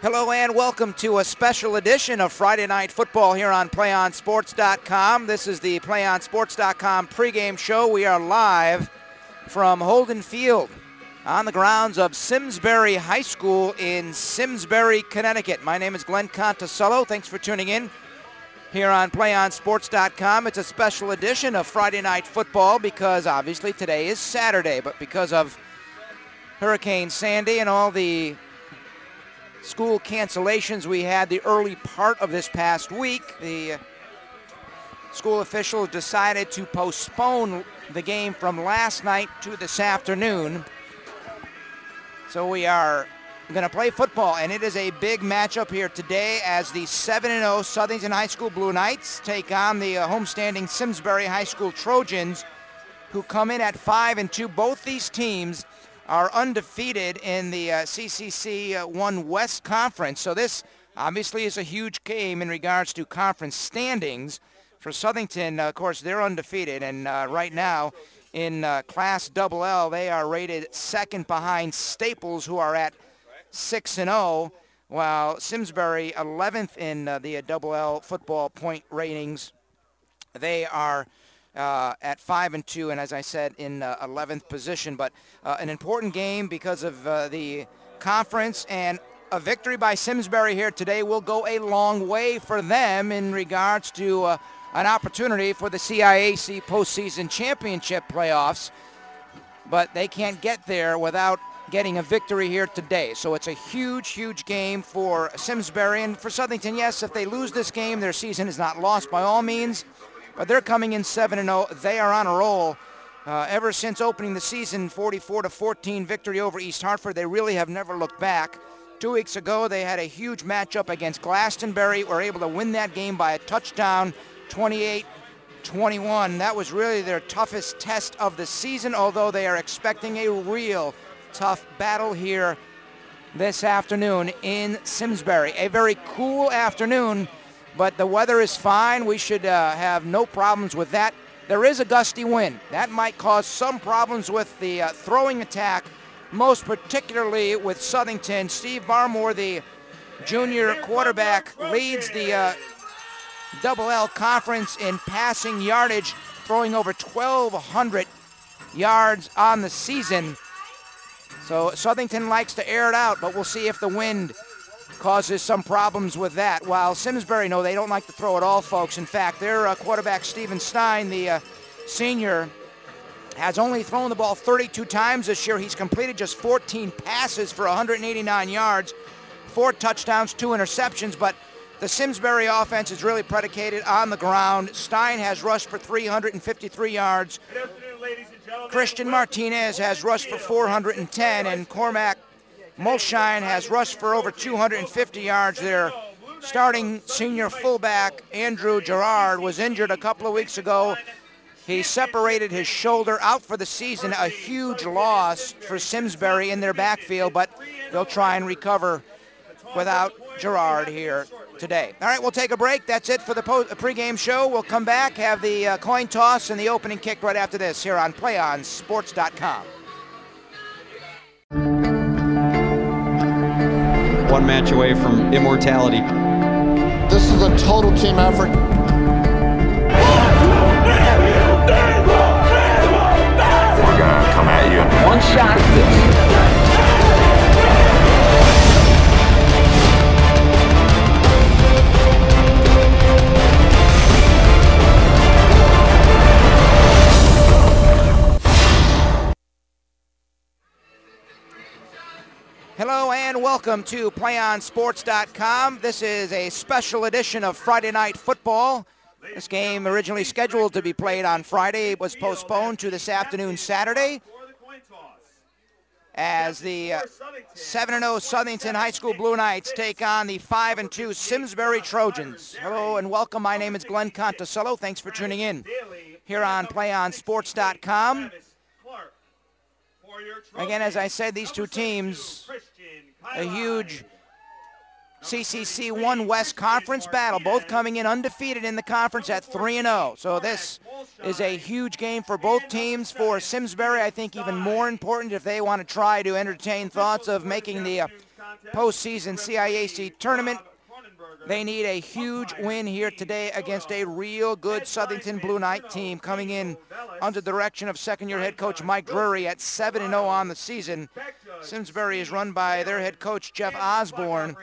Hello and welcome to a special edition of Friday Night Football here on PlayOnSports.com. This is the PlayOnSports.com pregame show. We are live from Holden Field on the grounds of Simsbury High School in Simsbury, Connecticut. My name is Glenn Conticello. Thanks for tuning in here on PlayOnSports.com. It's a special edition of Friday Night Football because obviously today is Saturday, but because of Hurricane Sandy and all the school cancellations we had the early part of this past week, the school officials decided to postpone the game from last night to this afternoon. So we are going to play football, and it is a big matchup here today as the 7-0 Southington High School Blue Knights take on the homestanding Simsbury High School Trojans, who come in at 5-2. Both these teams are undefeated in the CCC 1 West Conference. So this obviously is a huge game in regards to conference standings. For Southington, of course, they're undefeated, and right now in Class LL, they are rated second behind Staples, who are at 6-0, while Simsbury 11th in the LL football point ratings. They are at 5-2, and as I said, in 11th position. But an important game because of the conference, and a victory by Simsbury here today will go a long way for them in regards to an opportunity for the CIAC postseason championship playoffs. But they can't get there without getting a victory here today. So it's a huge, huge game for Simsbury. And for Southington, yes, if they lose this game, their season is not lost by all means. But they're coming in 7-0. They are on a roll. Ever since opening the season, 44-14 victory over East Hartford, they really have never looked back. 2 weeks ago, they had a huge matchup against Glastonbury, were able to win that game by a touchdown, 28-21. That was really their toughest test of the season, although they are expecting a real tough battle here this afternoon in Simsbury. A very cool afternoon, but the weather is fine. We should have no problems with that. There is a gusty wind. That might cause some problems with the throwing attack, most particularly with Southington. Steve Barmore, the junior quarterback, leads the LL Conference in passing yardage, throwing over 1,200 yards on the season. So Southington likes to air it out, but we'll see if the wind causes some problems with that. While Simsbury, no, they don't like to throw at all, folks. In fact, their quarterback, Steven Stein, the senior, has only thrown the ball 32 times this year. He's completed just 14 passes for 189 yards, 4 touchdowns, 2 interceptions, but the Simsbury offense is really predicated on the ground. Stein has rushed for 353 yards. Christian Martinez has rushed for 410, and Cormac Mulshine has rushed for over 250 yards. Their starting senior fullback, Andrew Gerard, was injured a couple of weeks ago. He separated his shoulder, out for the season, a huge loss for Simsbury in their backfield, but they'll try and recover without Gerard here today. All right, we'll take a break. That's it for the pregame show. We'll come back, have the coin toss and the opening kick right after this here on PlayOnSports.com. One match away from immortality. This is a total team effort. We're gonna come at you. One shot at this. Hello and welcome to PlayOnSports.com. This is a special edition of Friday Night Football. This game, originally scheduled to be played on Friday, was postponed to this afternoon, Saturday, as the 7-0 Southington High School Blue Knights take on the 5-2 Simsbury Trojans. Hello and welcome. My name is Glenn Conticello. Thanks for tuning in here on PlayOnSports.com. Again, as I said, these two teams, a huge CCC 1 West Conference battle, both coming in undefeated in the conference at 3-0. So this is a huge game for both teams. For Simsbury, I think even more important if they want to try to entertain thoughts of making the postseason CIAC tournament. They need a huge win here today against a real good Southington Blue Knight team coming in under the direction of second-year head coach Mike Drury at 7-0 on the season. Simsbury is run by their head coach Jeff Osborne.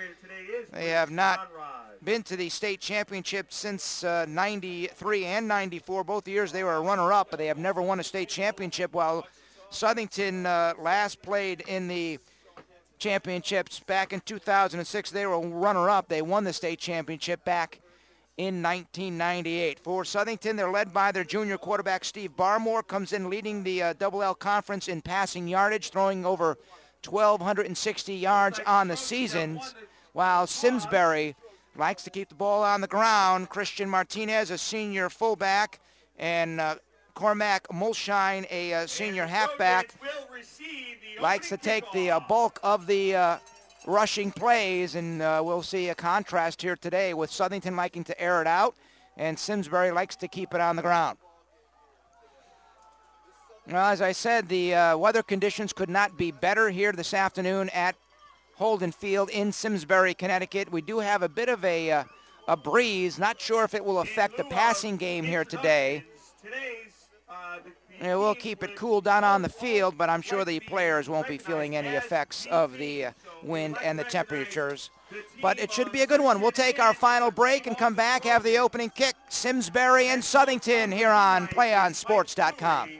They have not been to the state championship since 93 and 94. Both years they were a runner-up, but they have never won a state championship, while Southington last played in the championships back in 2006. They were runner-up. They won the state championship back in 1998. For Southington, they're led by their junior quarterback Steve Barmore, comes in leading the Double L Conference in passing yardage, throwing over 1,260 yards on the season, while Simsbury likes to keep the ball on the ground. Christian Martinez, a senior fullback, and Cormac Mulshine, a senior halfback, likes to take the bulk of the rushing plays, and we'll see a contrast here today with Southington liking to air it out, and Simsbury likes to keep it on the ground. Well, as I said, the weather conditions could not be better here this afternoon at Holden Field in Simsbury, Connecticut. We do have a bit of a breeze. Not sure if it will affect the passing game here today. It will keep it cool down on the field, but I'm sure the players won't be feeling any effects of the wind and the temperatures. But it should be a good one. We'll take our final break and come back, have the opening kick. Simsbury and Southington here on PlayOnSports.com.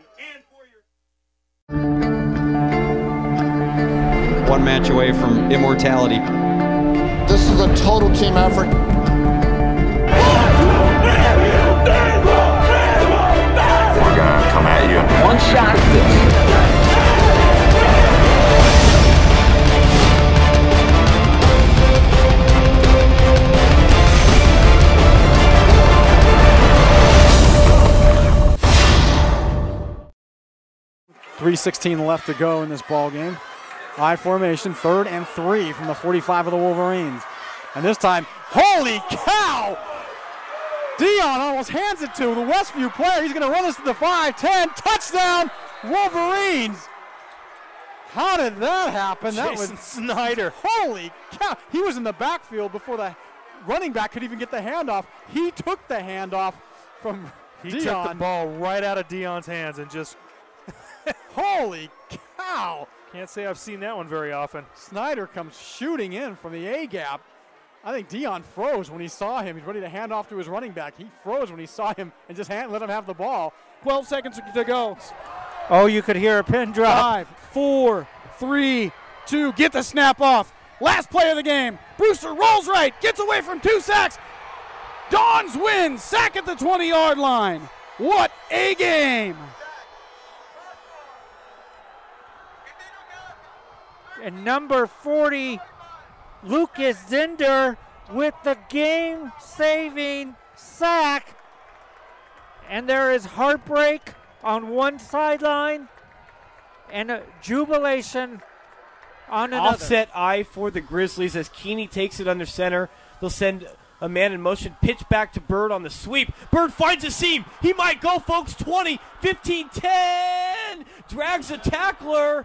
One match away from immortality. This is a total team effort. We're gonna come at you. One shot at this. 3:16 left to go in this ball game. I formation, 3rd and 3 from the 45 of the Wolverines. And this time, holy cow! Dion almost hands it to the Westview player. He's going to run this to the 5-10. Touchdown, Wolverines! How did that happen? That was Snyder. Holy cow! He was in the backfield before the running back could even get the handoff. He took the handoff from Dion. He took the ball right out of Dion's hands and just... Holy cow! Can't say I've seen that one very often. Snyder comes shooting in from the A-gap. I think Dion froze when he saw him. He's ready to hand off to his running back. He froze when he saw him and just let him have the ball. 12 seconds to go. Oh, you could hear a pin drop. 5, 4, 3, 2. Get the snap off. Last play of the game. Brewster rolls right. Gets away from 2 sacks. Dons wins. Sack at the 20-yard line. What a game. And number 40, Lucas Zinder with the game-saving sack. And there is heartbreak on one sideline and a jubilation on another. Offset eye for the Grizzlies as Keeney takes it under center. They'll send a man in motion, pitch back to Bird on the sweep. Bird finds a seam. He might go, folks. 20, 15, 10. Drags a tackler.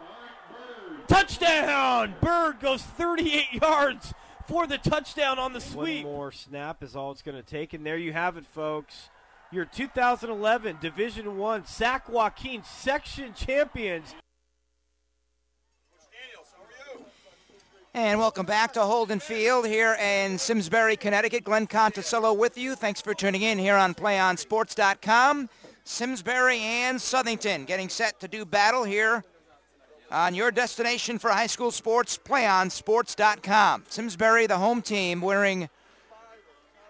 Touchdown! Bird goes 38 yards for the touchdown on the sweep. One more snap is all it's going to take, and there you have it, folks. Your 2011 Division I Sac Joaquin Section Champions. And welcome back to Holden Field here in Simsbury, Connecticut. Glenn Conticello with you. Thanks for tuning in here on PlayOnSports.com. Simsbury and Southington getting set to do battle here on your destination for high school sports, PlayOnSports.com. Simsbury, the home team, wearing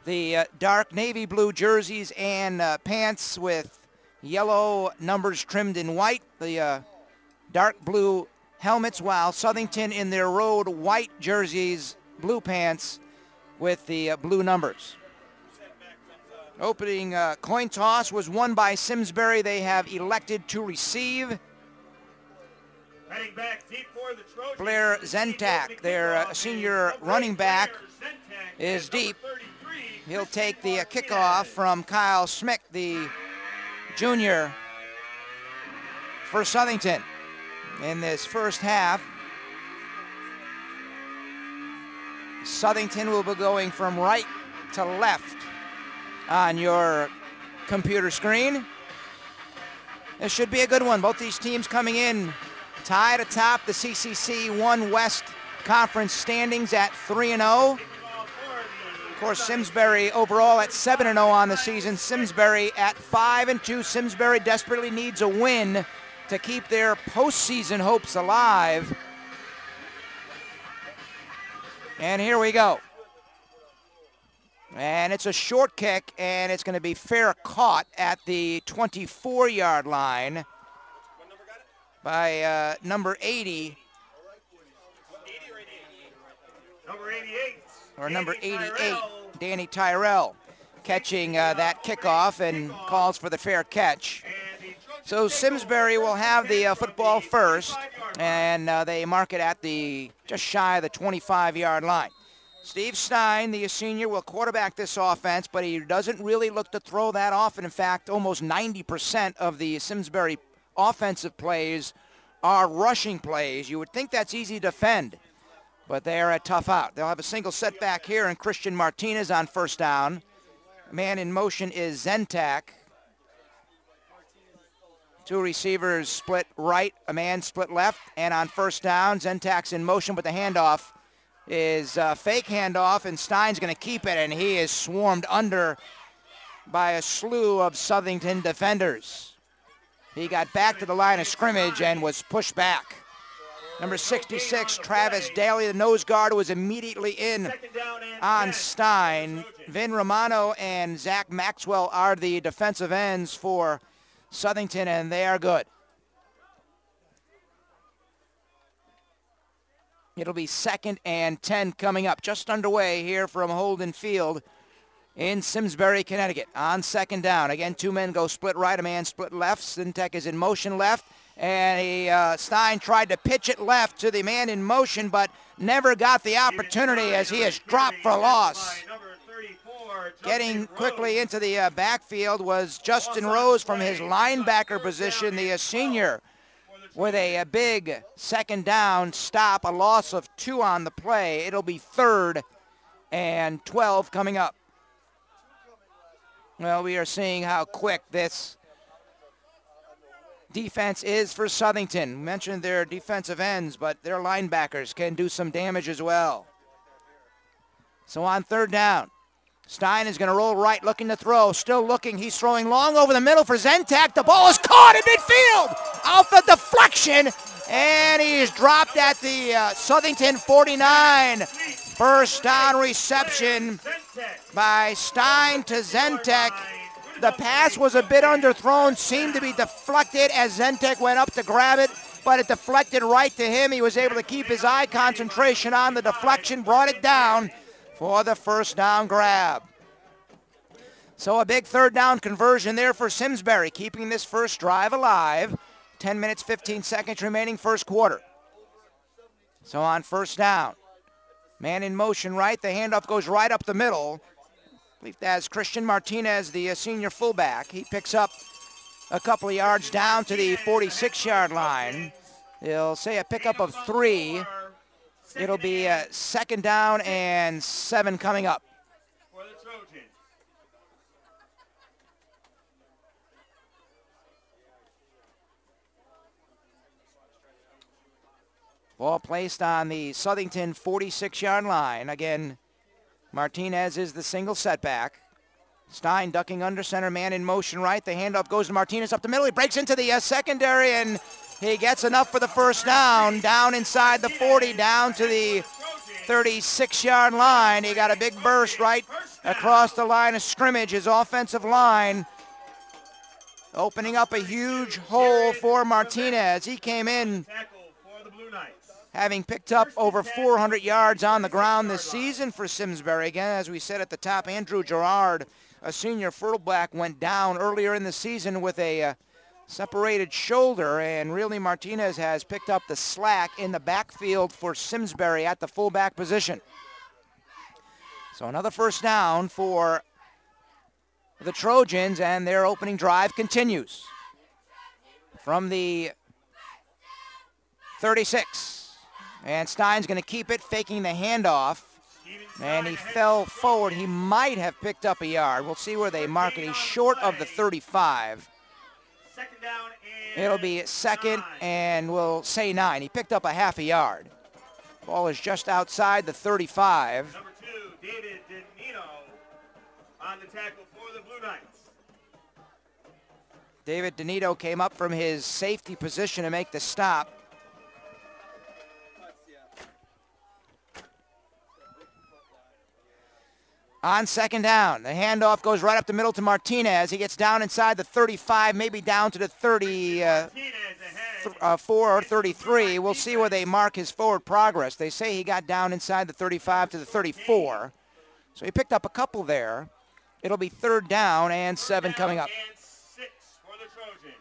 the dark navy blue jerseys and pants with yellow numbers trimmed in white, the dark blue helmets, while Southington in their road white jerseys, blue pants with the blue numbers. Opening coin toss was won by Simsbury. They have elected to receive. Blair Zentak, their senior running back, is deep. He'll take the kickoff from Kyle Smick, the junior for Southington in this first half. Southington will be going from right to left on your computer screen. This should be a good one. Both these teams coming in tied atop the CCC 1 West Conference standings at 3-0. Of course, Simsbury overall at 7-0 on the season. Simsbury at 5-2. Simsbury desperately needs a win to keep their postseason hopes alive. And here we go. And it's a short kick, and it's going to be fair caught at the 24-yard line by number 80. Number 88. Or number 88, Danny Tyrell, catching that kickoff and calls for the fair catch. So Simsbury will have the football first, and they mark it at the just shy of the 25-yard line. Steve Stein, the senior, will quarterback this offense, but he doesn't really look to throw that often. In fact, almost 90% of the Simsbury offensive plays are rushing plays. You would think that's easy to defend, but they are a tough out. They'll have a single setback here, and Christian Martinez on first down. Man in motion is Zentak. Two receivers split right, a man split left, and on first down, Zentak's in motion, but the handoff is a fake handoff, and Stein's going to keep it, and he is swarmed under by a slew of Southington defenders. He got back to the line of scrimmage and was pushed back. Number 66, Travis Daly, the nose guard, was immediately in on Stein. Vin Romano and Zach Maxwell are the defensive ends for Southington, and they are good. It'll be 2nd and 10 coming up, just underway here from Holden Field in Simsbury, Connecticut. On 2nd down, again, two men go split right, a man split left. Sintek is in motion left, and Stein tried to pitch it left to the man in motion, but never got the opportunity as he is dropped for loss. Getting quickly into the backfield was Justin Rose from his linebacker position, the senior, with a big 2nd down stop, a loss of 2 on the play. It'll be 3rd and 12 coming up. Well, we are seeing how quick this defense is for Southington. We mentioned their defensive ends, but their linebackers can do some damage as well. So on 3rd down, Stein is going to roll right, looking to throw. Still looking. He's throwing long over the middle for Zentak. The ball is caught in midfield. Off the deflection, and he is dropped at the Southington 49. First down reception by Stein to Zentek. The pass was a bit underthrown, seemed to be deflected as Zentek went up to grab it, but it deflected right to him. He was able to keep his eye concentration on the deflection, brought it down for the first down grab. So a big 3rd down conversion there for Simsbury, keeping this first drive alive. 10 minutes, 15 seconds remaining first quarter. So on first down, man in motion right, the handoff goes right up the middle. I believe that's Christian Martinez, the senior fullback. He picks up a couple of yards down to the 46-yard line. They'll say a pickup of 3. It'll be 2nd down and 7 coming up. Ball placed on the Southington 46-yard line. Again, Martinez is the single setback. Stein ducking under center, man in motion right. The handoff goes to Martinez up the middle. He breaks into the secondary, and he gets enough for the first down. Down inside the 40, down to the 36-yard line. He got a big burst right across the line of scrimmage. His offensive line opening up a huge hole for Martinez. He came in having picked up over 400 yards on the ground this season for Simsbury. Again, as we said at the top, Andrew Gerard, a senior fullback, went down earlier in the season with a separated shoulder, and really Martinez has picked up the slack in the backfield for Simsbury at the fullback position. So another first down for the Trojans, and their opening drive continues from the 36. And Stein's going to keep it, faking the handoff. And he fell forward. He might have picked up a yard. We'll see where they mark it. He's short of the 35. Second down and It'll be second, 9. and we'll say 9. He picked up a half a yard. Ball is just outside the 35. Number 2, David Denino on the tackle for the Blue Knights. David Denito came up from his safety position to make the stop. On second down, the handoff goes right up the middle to Martinez. He gets down inside the 35, maybe down to the 34 or 33. We'll see where they mark his forward progress. They say he got down inside the 35 to the 34. So he picked up a couple there. It'll be third down and 7 coming up. And 6 for the Trojans.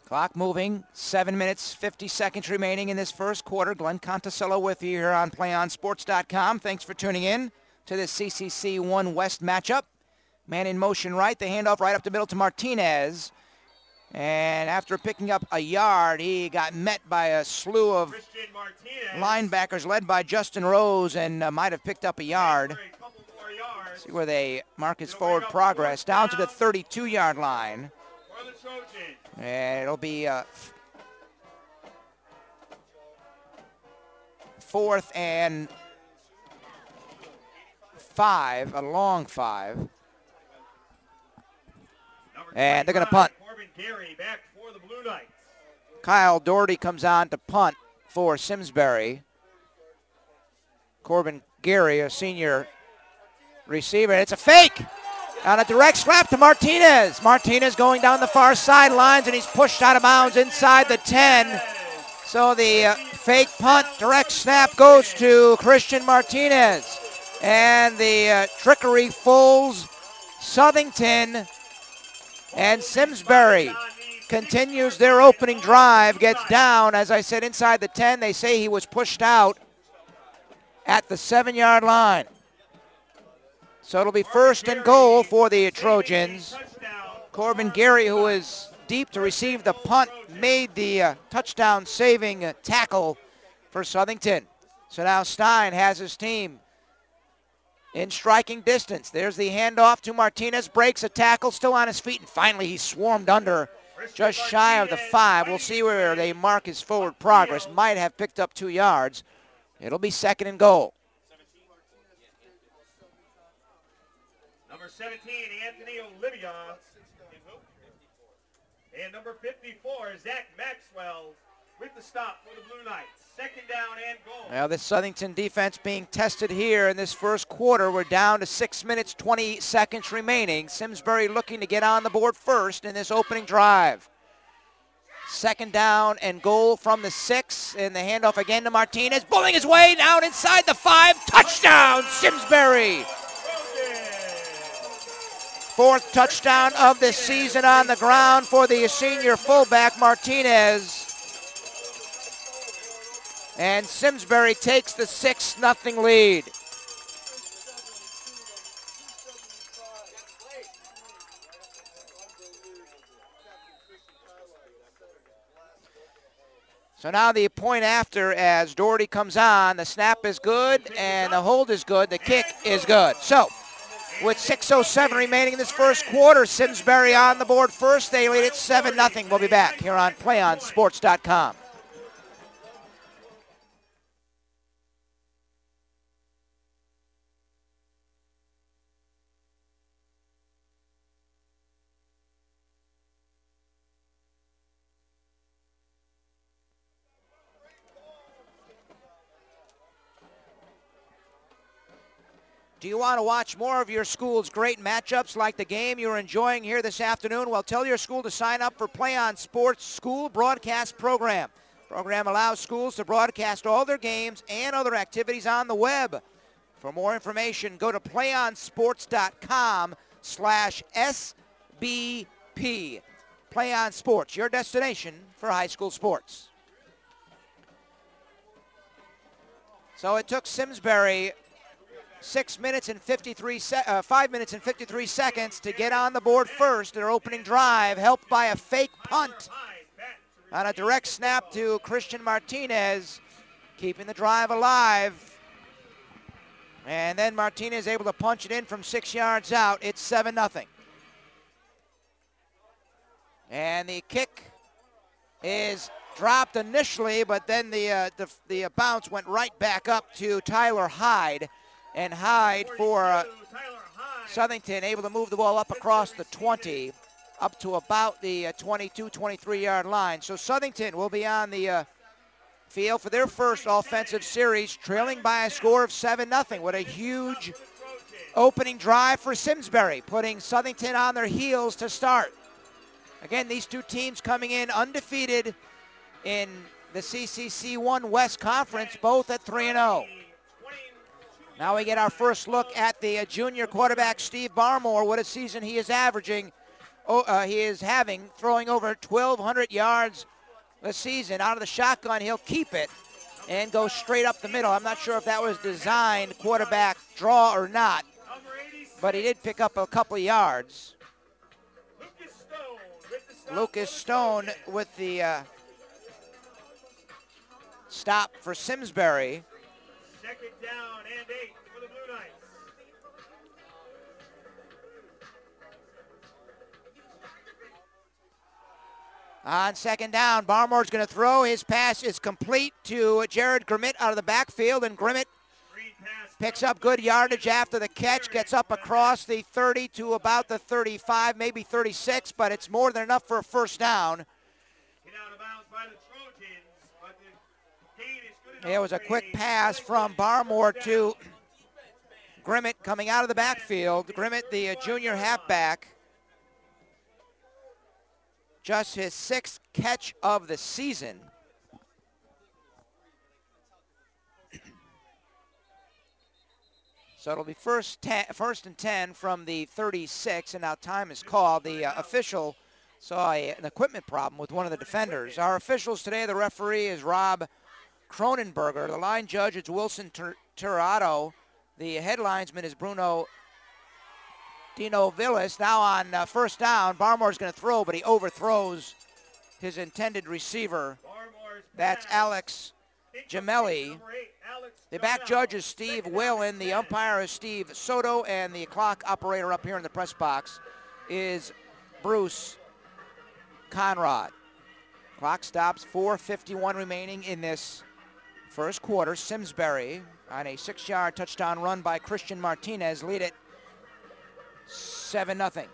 Clock moving, 7 minutes, 50 seconds remaining in this first quarter. Glenn Conticello with you here on PlayOnSports.com. Thanks for tuning in to this CCC 1 West matchup. Man in motion right, the handoff right up the middle to Martinez. And after picking up a yard, he got met by a slew of Christian Martinez. linebackers led by Justin Rose and might have picked up a yard. For a couple more yards See where they mark his forward progress. Down to the 32-yard line. for the Trojans. And it'll be fourth and 5, a long 5. And they're going to punt. Corbin Gary back for the Blue Knights. Kyle Doherty comes on to punt for Simsbury. Corbin Gary, a senior receiver. It's a fake. On a direct slap to Martinez. Martinez going down the far sidelines, and he's pushed out of bounds inside the 10. So the fake punt, direct snap goes to Christian Martinez. And the trickery fools Southington. And Simsbury continues their opening drive, gets down, as I said, inside the 10. They say he was pushed out at the 7-yard line. So it'll be first and goal for the Trojans. Corbin Gary, who is deep to receive the punt, made the touchdown-saving tackle for Southington. So now Stein has his team in striking distance. There's the handoff to Martinez, breaks a tackle, still on his feet, and finally he swarmed under just shy of the 5. We'll see where they mark his forward progress. Might have picked up 2 yards. It'll be second and goal. Number 17, Anthony Olivia. And number 54, Zach Maxwell with the stop for the Blue Knights. Second down and goal. Well, this Southington defense being tested here in this first quarter. We're down to 6 minutes, 20 seconds remaining. Simsbury looking to get on the board first in this opening drive. Second down and goal from the 6, and the handoff again to Martinez, bulling his way down inside the 5. Touchdown, Simsbury! 4th touchdown of the season on the ground for the senior fullback Martinez. And Simsbury takes the 6-0 lead. So now the point after as Doherty comes on. The snap is good and the hold is good. The kick is good. So with 6:07 remaining in this first quarter, Simsbury on the board first. They lead it 7-0. We'll be back here on PlayOnSports.com. Do you want to watch more of your school's great matchups like the game you're enjoying here this afternoon? Well, tell your school to sign up for Play On Sports School Broadcast Program. The program allows schools to broadcast all their games and other activities on the web. For more information, go to playonsports.com/SBP. Play On Sports, your destination for high school sports. So it took Simsbury 5 minutes and 53 seconds to get on the board first. Their opening drive helped by a fake punt on a direct snap to Christian Martinez, keeping the drive alive. And then Martinez able to punch it in from 6 yards out. It's 7-0. And the kick is dropped initially, but then the bounce went right back up to Tyler Hyde. And Hyde for Southington able to move the ball up across the 20, up to about the 22, 23-yard line. So Southington will be on the field for their first offensive series, trailing by a score of 7-0. What a huge opening drive for Simsbury, putting Southington on their heels to start. Again, these two teams coming in undefeated in the CCC1 West Conference, both at 3-0. Now we get our first look at the junior quarterback, Steve Barmore. What a season he is averaging. He is having, throwing over 1,200 yards this season. Out of the shotgun, he'll keep it and go straight up the middle. I'm not sure if that was designed quarterback draw or not, but he did pick up a couple of yards. Lucas Stone with the stop for Simsbury. Second down and 8 for the Blue Knights. On second down, Barmore's going to throw. His pass is complete to Jared Grimmett out of the backfield, and Grimmett picks up good yardage after the catch, gets up across the 30 to about the 35, maybe 36, but it's more than enough for a first down. It was a quick pass from Barmore to Grimmett coming out of the backfield. Grimmett, the junior halfback, just his 6th catch of the season. So it'll be first and 10 from the 36, and now time is called. The official saw an equipment problem with one of the defenders. Our officials today, the referee is Rob Cronenberger. The line judge is Wilson Tirado. The head linesman is Bruno Dino Villas. Now on first down, Barmore's going to throw, but he overthrows his intended receiver. That's Alex Gemelli. The back judge is Steve Whalen. The umpire is Steve Soto, and the clock operator up here in the press box is Bruce Conrad. Clock stops, 4:51 remaining in this first quarter. Simsbury on a 6-yard touchdown run by Christian Martinez lead it 7-0.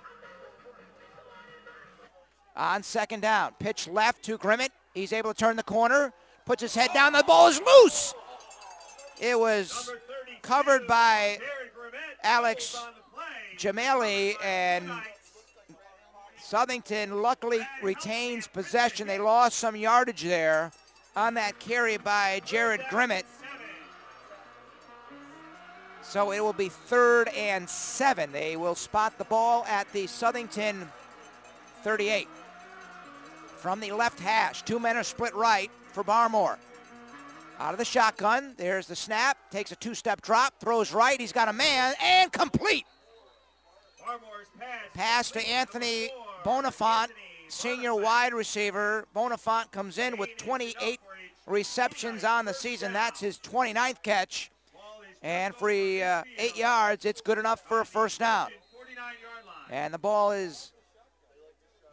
On second down, pitch left to Grimmett. He's able to turn the corner, puts his head down, the ball is loose. It was covered by Alex Gemelli, and Southington luckily retains possession. They lost some yardage there on that carry by Jared Grimmett. So it will be 3rd and 7. They will spot the ball at the Southington 38. From the left hash, 2 men are split right for Barmore. Out of the shotgun, there's the snap, takes a 2-step drop, throws right, he's got a man, and complete. Pass to Anthony Bonifant, senior wide receiver. Bonifant comes in with 28 receptions on the season. That's his 29th catch. And for 8 yards, it's good enough for a first down. And the ball is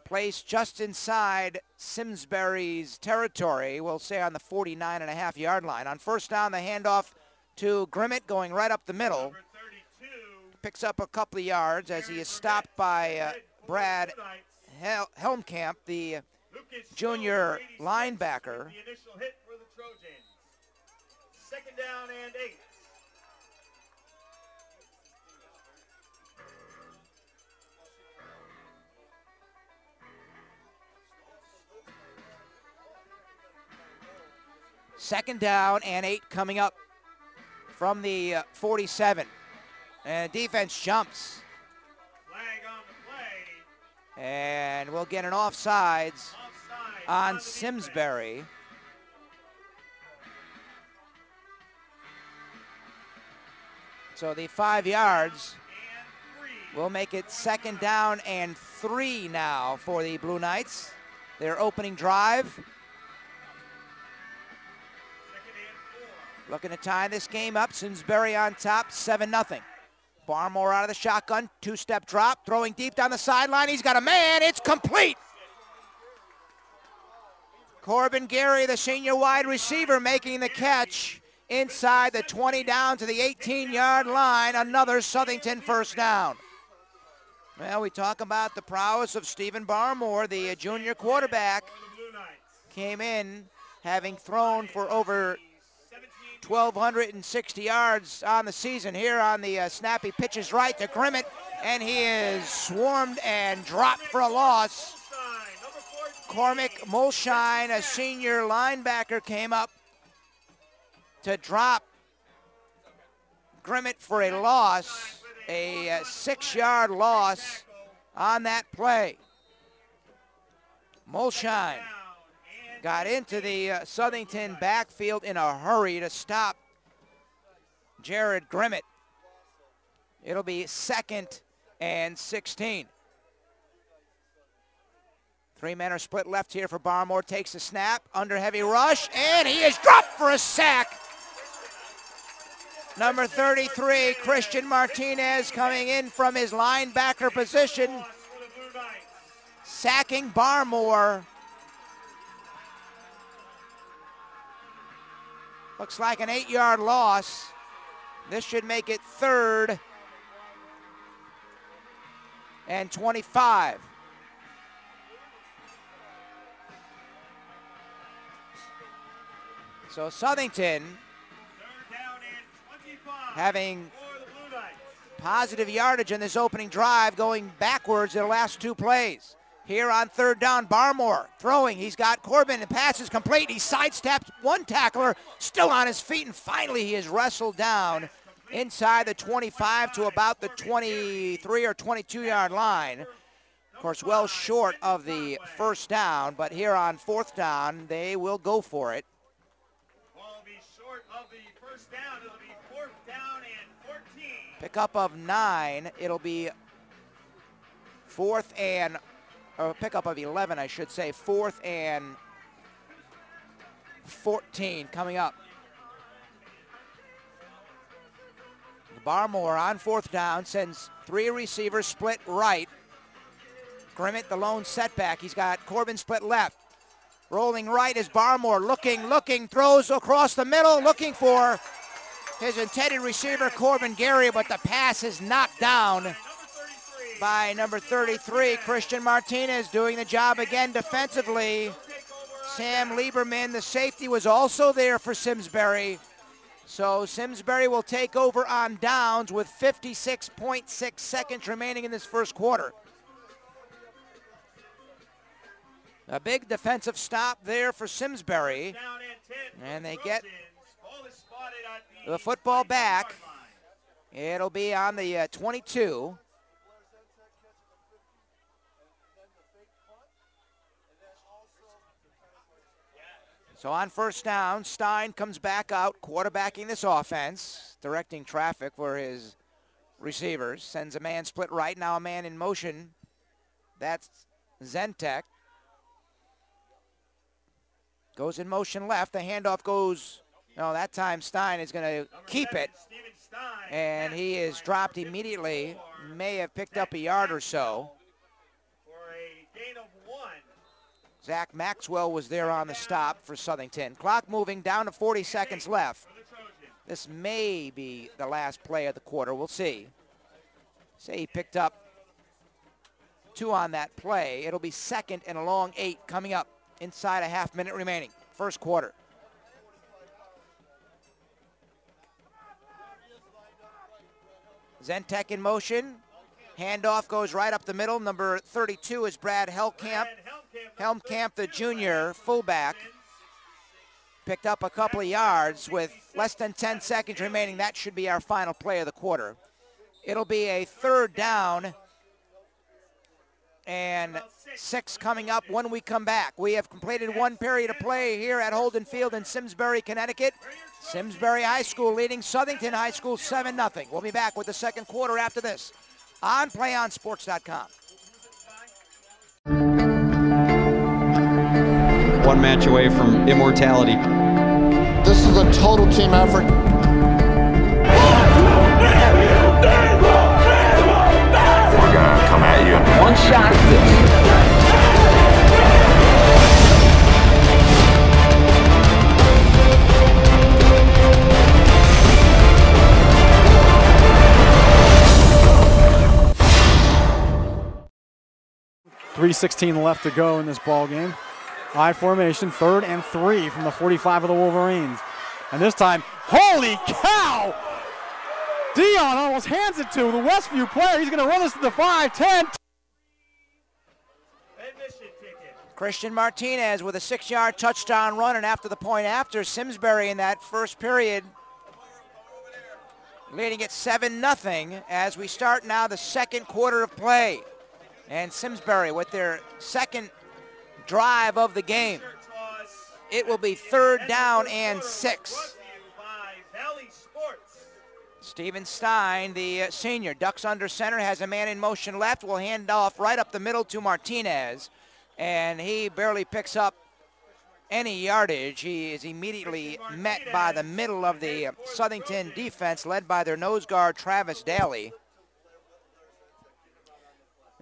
placed just inside Simsbury's territory. We'll say on the 49.5-yard line. On first down, the handoff to Grimmett going right up the middle. Picks up a couple of yards as he is stopped by Brad Helmkamp, the junior linebacker. The initial hit for the Trojans. Second down and 8. Second down and 8 coming up from the 47. And defense jumps. Flag on the play. And we'll get an offsides on Simsbury. So the 5 yards will make it second down and 3 now for the Blue Knights. Their opening drive Looking to tie this game up. Simsbury on top, 7-0. Barmore out of the shotgun, two-step drop, throwing deep down the sideline. He's got a man. It's complete. Corbin Gary, the senior wide receiver, making the catch inside the 20 down to the 18-yard line. Another Southington first down. Well, we talk about the prowess of Stephen Barmore, the junior quarterback. Came in having thrown for over 1,260 yards on the season. Here on the snappy pitches right to Grimmett, and he is swarmed and dropped for a loss. Cormac Molshine, a senior linebacker, came up to drop Grimmett for a loss, a 6-yard loss on that play. Molshine got into the Southington backfield in a hurry to stop Jared Grimmett. It'll be 2nd and 16. 3 men are split left here for Barmore. Takes the snap, under heavy rush, and he is dropped for a sack. Number 33, Christian Martinez, coming in from his linebacker position, sacking Barmore. Looks like an 8-yard loss. This should make it 3rd and 25. So Southington having positive yardage in this opening drive, going backwards in the last 2 plays. Here on 3rd down, Barmore throwing. He's got Corbin, and pass is complete. He sidestepped one tackler, still on his feet, and finally he is wrestled down inside the 25 to about the 23 or 22-yard line. Of course, well short of the first down, but here on 4th down, they will go for it. Pickup of 9. It'll be 4th and, or pickup of 11, I should say. 4th and 14 coming up. Barmore on 4th down sends 3 receivers split right. Grimmett, the lone setback. He's got Corbin split left. Rolling right is Barmore, looking, throws across the middle, looking for his intended receiver, Corbin Gary, but the pass is knocked down by number 33, Christian Martinez, doing the job again defensively. Sam Lieberman, the safety, was also there for Simsbury. So Simsbury will take over on downs with 56.6 seconds remaining in this first quarter. A big defensive stop there for Simsbury. And they get the football back. It'll be on the 22. So on 1st down, Stein comes back out, quarterbacking this offense, directing traffic for his receivers. Sends a man split right, now a man in motion. That's Zentek. Goes in motion left, the handoff goes, no, that time Stein is going to keep it. And he is dropped immediately, may have picked up a yard or so. Zach Maxwell was there on the stop for Southington. Clock moving down to 40 seconds left. This may be the last play of the quarter. We'll see. Say he picked up 2 on that play. It'll be 2nd and a long 8 coming up inside a half-minute remaining. First quarter. Zentek in motion. Handoff goes right up the middle. Number 32 is Brad Helmkamp. Helmkamp, the junior fullback, picked up a couple of yards with less than 10 seconds remaining. That should be our final play of the quarter. It'll be a 3rd down and 6 coming up when we come back. We have completed 1 period of play here at Holden Field in Simsbury, Connecticut. Simsbury High School leading Southington High School 7-0. We'll be back with the second quarter after this on PlayOnSports.com. 1 match away from immortality. This is is a total team effort. We're gonna come at you. One shot. 3:16 left to go in this ball game. I formation, 3rd and 3 from the 45 of the Wolverines. And this time, holy cow! Dion almost hands it to the Westview player. He's going to run this to the 5-10. Christian Martinez with a 6-yard touchdown run, and after the point after, Simsbury in that first period leading it 7-0 as we start now the second quarter of play. And Simsbury with their second drive of the game. It will be 3rd down and 6. Steven Stein, the senior, ducks under center, has a man in motion left, will hand off right up the middle to Martinez, and he barely picks up any yardage. He is immediately met by the middle of the Southington defense, led by their nose guard, Travis Daly.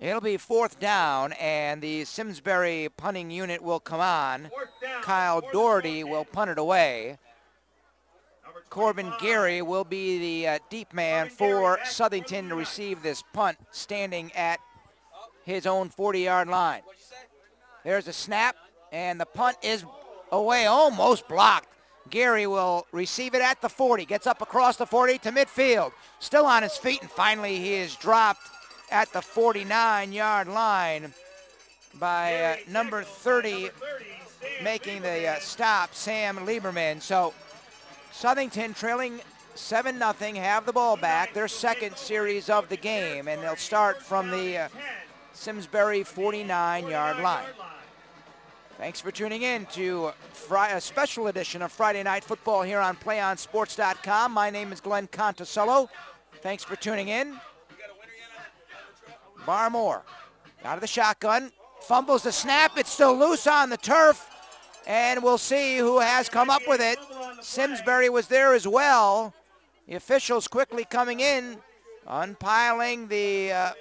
It'll be 4th down, and the Simsbury punting unit will come on. Kyle Doherty will punt it away. Corbin Gary will be the deep man for Southington to receive this punt, standing at his own 40-yard line. There's a snap, and the punt is away, almost blocked. Gary will receive it at the 40, gets up across the 40 to midfield. Still on his feet, and finally he is dropped at the 49-yard line by number 30, making the stop, Sam Lieberman. So Southington trailing 7-0, have the ball back, their second series of the game, and they'll start from the Simsbury 49-yard line. Thanks for tuning in to a special edition of Friday Night Football here on PlayOnSports.com. My name is Glenn Conticello. Thanks for tuning in. Barmore out of the shotgun, fumbles the snap. It's still loose on the turf, and we'll see who has come up with it. Simsbury was there as well. The officials quickly coming in, unpiling the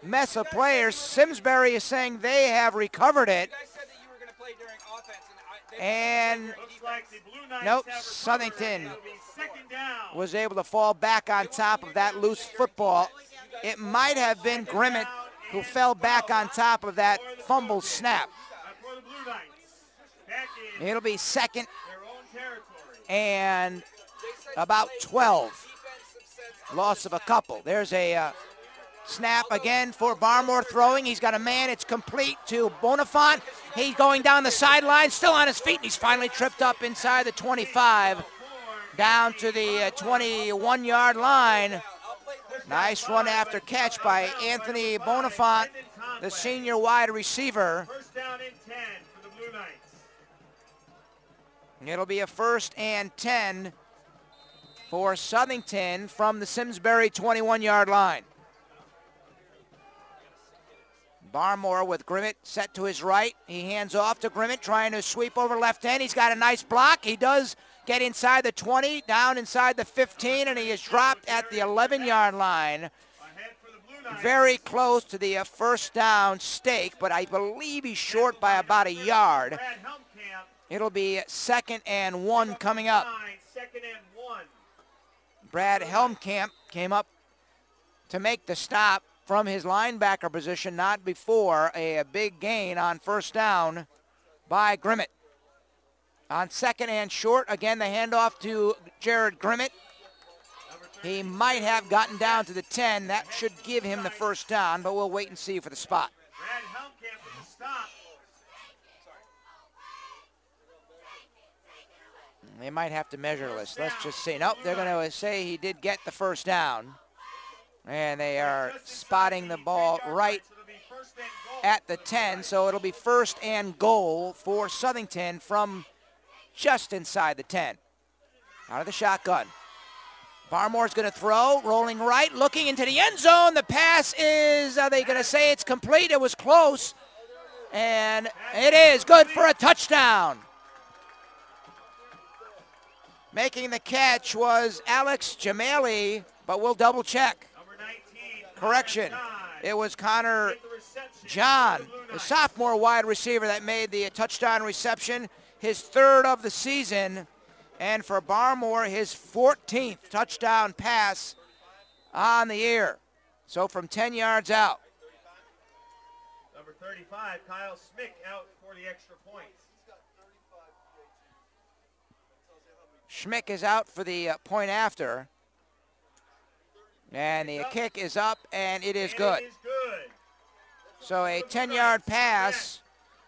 mess of players. Simsbury is saying they have recovered it. And nope, Southington was able to fall back on top of that loose football. It might have been Grimmett who fell back on top of that fumble snap. It'll be 2nd and about 12. Loss of a couple. There's a snap again for Barmore throwing. He's got a man. It's complete to Bonifant. He's going down the sideline, still on his feet, and he's finally tripped up inside the 25, down to the 21-yard line. Nice run after catch by Anthony Bonifant, the senior wide receiver. 1st down and 10 for the Blue Knights. It'll be a 1st and 10 for Southington from the Simsbury 21-yard line. Barmore with Grimmett set to his right. He hands off to Grimmett, trying to sweep over left end. He's got a nice block. He does get inside the 20, down inside the 15, and he is dropped at the 11-yard line. Very close to the 1st down stake, but I believe he's short by about a yard. It'll be 2nd and 1 coming up. 2nd and 1. Brad Helmkamp came up to make the stop from his linebacker position, not before a big gain on 1st down by Grimmett. On 2nd and short, again the handoff to Jared Grimmett. He might have gotten down to the 10. That should give him the 1st down, but we'll wait and see for the spot. Brad Helmkamp with the stop. They might have to measure this. Let's just see. Nope, they're going to say he did get the 1st down. And they are spotting the ball right at the 10, so it'll be 1st and goal for Southington from just inside the 10. Out of the shotgun. Barmore's going to throw, rolling right, looking into the end zone. The pass is, are they going to say it's complete? It was close, and it is good for a touchdown. Making the catch was Alex Jamali, but we'll double check. Correction, it was Connor John, the sophomore wide receiver that made the touchdown reception, his third of the season, and for Barmore, his 14th touchdown pass on the year. So from 10 yards out. Number 35, Kyle Smick, out for the extra point. Schmick is out for the point after. And the kick is up, and it is good. So a 10-yard pass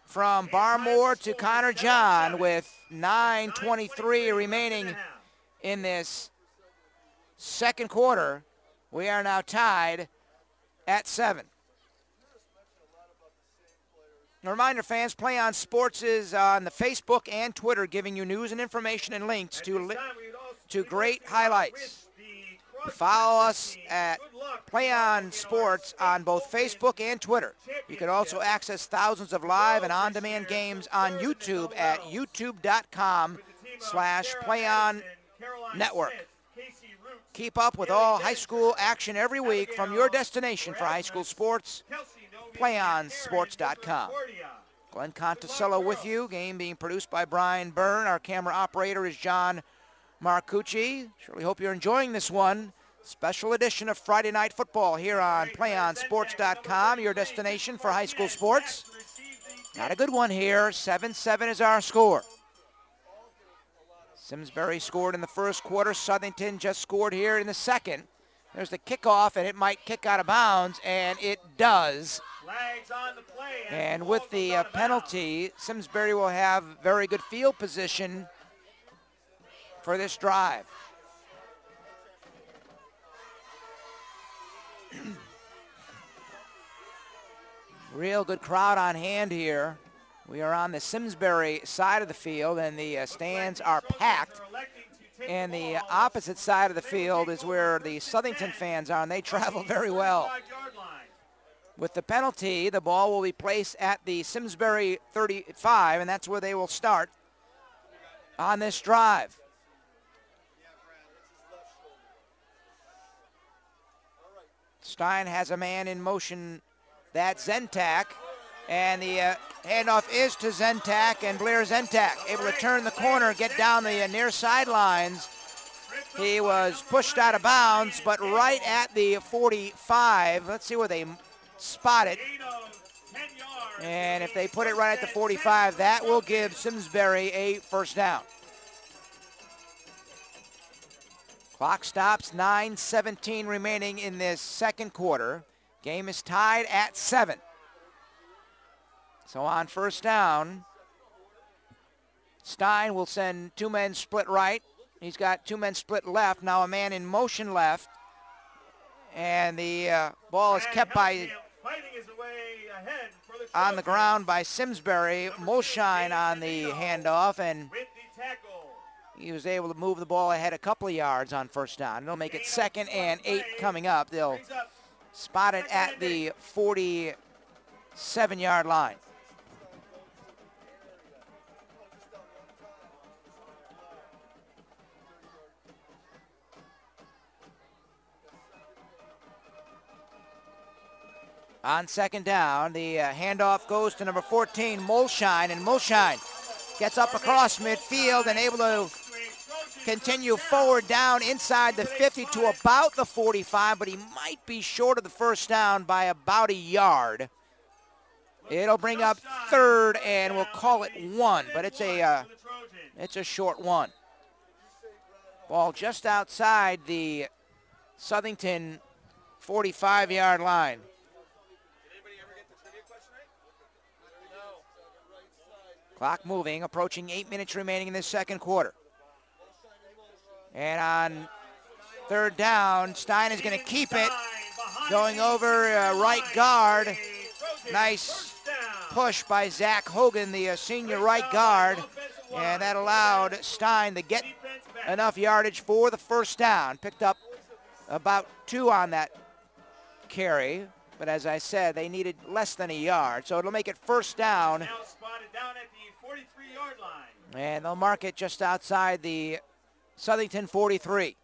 from Barmore to Connor John with 9:23 remaining in this second quarter. We are now tied at 7. A reminder, fans, Play On Sports is on the Facebook and Twitter, giving you news and information and links to great highlights. Follow us at Play On Sports on both Facebook and Twitter. You can also access thousands of live and on-demand games on YouTube at youtube.com/PlayOnNetwork. Keep up with all high school action every week from your destination for high school sports, PlayOnSports.com. Glenn Conticello with you. Game being produced by Brian Byrne. Our camera operator is John Marcucci. Surely hope you're enjoying this one. Special edition of Friday Night Football here on PlayOnSports.com, your destination for high school sports. Got a good one here. 7-7 is our score. Simsbury scored in the first quarter. Southington just scored here in the second. There's the kickoff, and it might kick out of bounds, and it does. And with the penalty, Simsbury will have very good field position for this drive. Real good crowd on hand here. We are on the Simsbury side of the field, and the stands are packed. And the opposite side of the field is where the Southington fans are, and they travel very well. With the penalty, the ball will be placed at the Simsbury 35, and that's where they will start on this drive. Stein has a man in motion, that's Zentak, and the handoff is to Zentak, and Blair Zentak able to turn the corner, get down the near sidelines. He was pushed out of bounds, but right at the 45. Let's see where they spot it. And if they put it right at the 45, that will give Simsbury a first down. Clock stops, 9:17 remaining in this second quarter. Game is tied at 7. So on first down, Stein will send two men split right. He's got two men split left. Now a man in motion left. And the ball is kept on the ground by Simsbury. Molshine on the handoff, and he was able to move the ball ahead a couple of yards on first down. They'll make it 2nd and 8 coming up. They'll spot it at the 47-yard line. On second down, the handoff goes to number 14, Molshine, and Molshine gets up across midfield and able to continue forward down inside the 50 to about the 45, but he might be short of the first down by about a yard. It'll bring up 3rd, and we'll call it 1, but it's a short one. Ball just outside the Southington 45-yard line. Clock moving, approaching 8 minutes remaining in this second quarter. And on third down, Stein is going to keep it. Going over right guard. Nice push by Zach Hogan, the senior right guard. And that allowed Stein to get enough yardage for the first down. Picked up about 2 on that carry. But as I said, they needed less than a yard. So it'll make it first down. And they'll mark it just outside the Southington 43.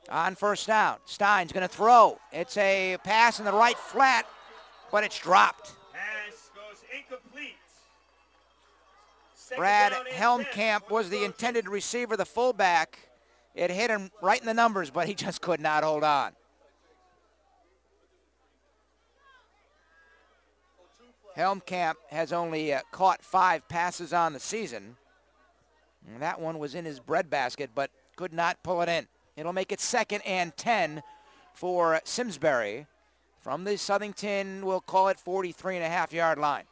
On first down, Stein's going to throw. It's a pass in the right flat, but it's dropped. Pass goes incomplete. Brad Helmkamp was the intended receiver, the fullback. It hit him right in the numbers, but he just could not hold on. Helmkamp has only caught 5 passes on the season. And that one was in his breadbasket, but could not pull it in. It'll make it 2nd and 10 for Simsbury from the Southington, we'll call it 43.5-yard line.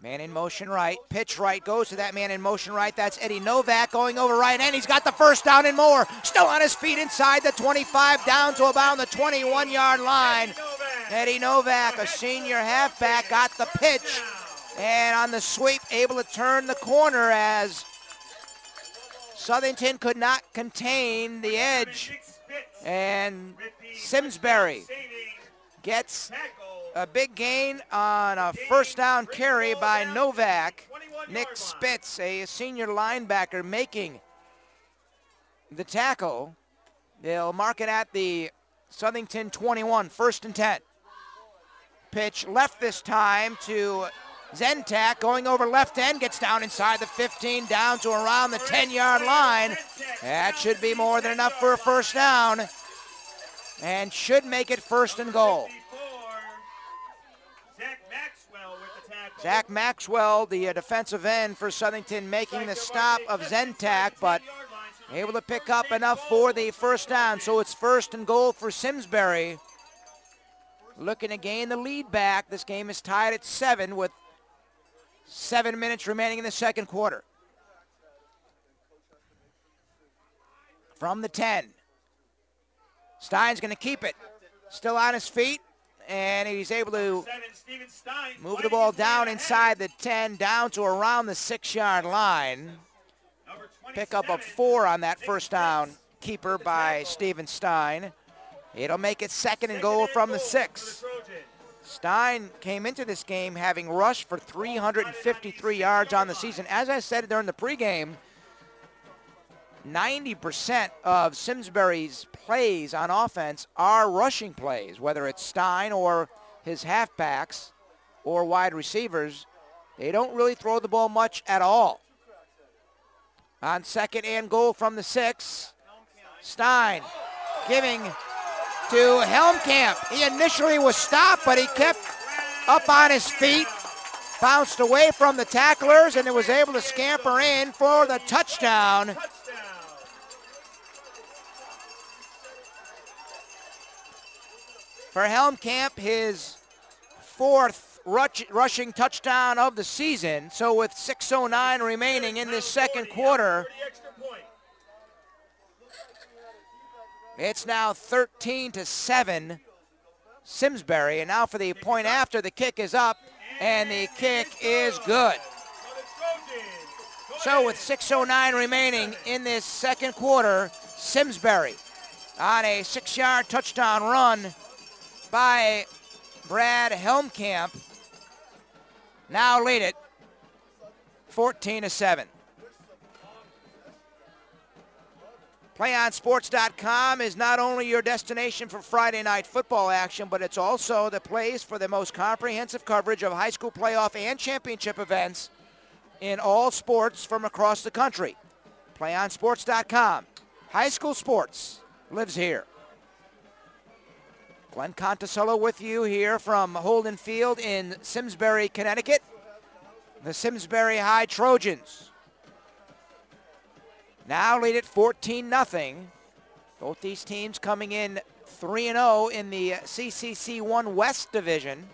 Man in motion right, pitch right, goes to that man in motion right. That's Eddie Novak going over right end. He's got the first down and more. Still on his feet inside the 25, down to about the 21-yard line. Eddie Novak, a senior halfback, got the pitch. And on the sweep, able to turn the corner as Southington could not contain the edge. And Simsbury gets a big gain on a first down carry by Novak. Nick Spitz, a senior linebacker, making the tackle. They'll mark it at the Southington 21, 1st and 10. Pitch left this time to Zentak, going over left end, gets down inside the 15, down to around the 10-yard line. That should be more than enough for a first down and should make it 1st and goal. Zach Maxwell, the defensive end for Southington, making the stop of Zentak, but able to pick up enough for the first down. So it's 1st and goal for Simsbury. Looking to gain the lead back. This game is tied at 7 with 7 minutes remaining in the second quarter. From the 10. Stein's going to keep it. Still on his feet, and he's able to move the ball down inside the 10, down to around the 6-yard line. Pick up a 4 on that first down keeper by Steven Stein. It'll make it 2nd and goal from the 6. Stein came into this game having rushed for 353 yards on the season. As I said during the pregame, 90% of Simsbury's plays on offense are rushing plays, whether it's Stein or his halfbacks or wide receivers. They don't really throw the ball much at all. On 2nd and goal from the 6, Stein giving to Helmkamp. He initially was stopped, but he kept up on his feet, bounced away from the tacklers, and was able to scamper in for the touchdown. For Helmkamp, his 4th rushing touchdown of the season. So with 6:09 remaining in this second quarter, it's now 13-7 Simsbury. And now for the point after, the kick is up, and the kick is good. So with 6:09 remaining in this second quarter, Simsbury on a 6-yard touchdown run by Brad Helmkamp now lead it 14-7. PlayOnSports.com is not only your destination for Friday night football action, but it's also the place for the most comprehensive coverage of high school playoff and championship events in all sports from across the country. PlayOnSports.com. High school sports lives here. Glenn Conticello with you here from Holden Field in Simsbury, Connecticut. The Simsbury High Trojans now lead it 14-0. Both these teams coming in 3-0 in the CCC 1 West Division.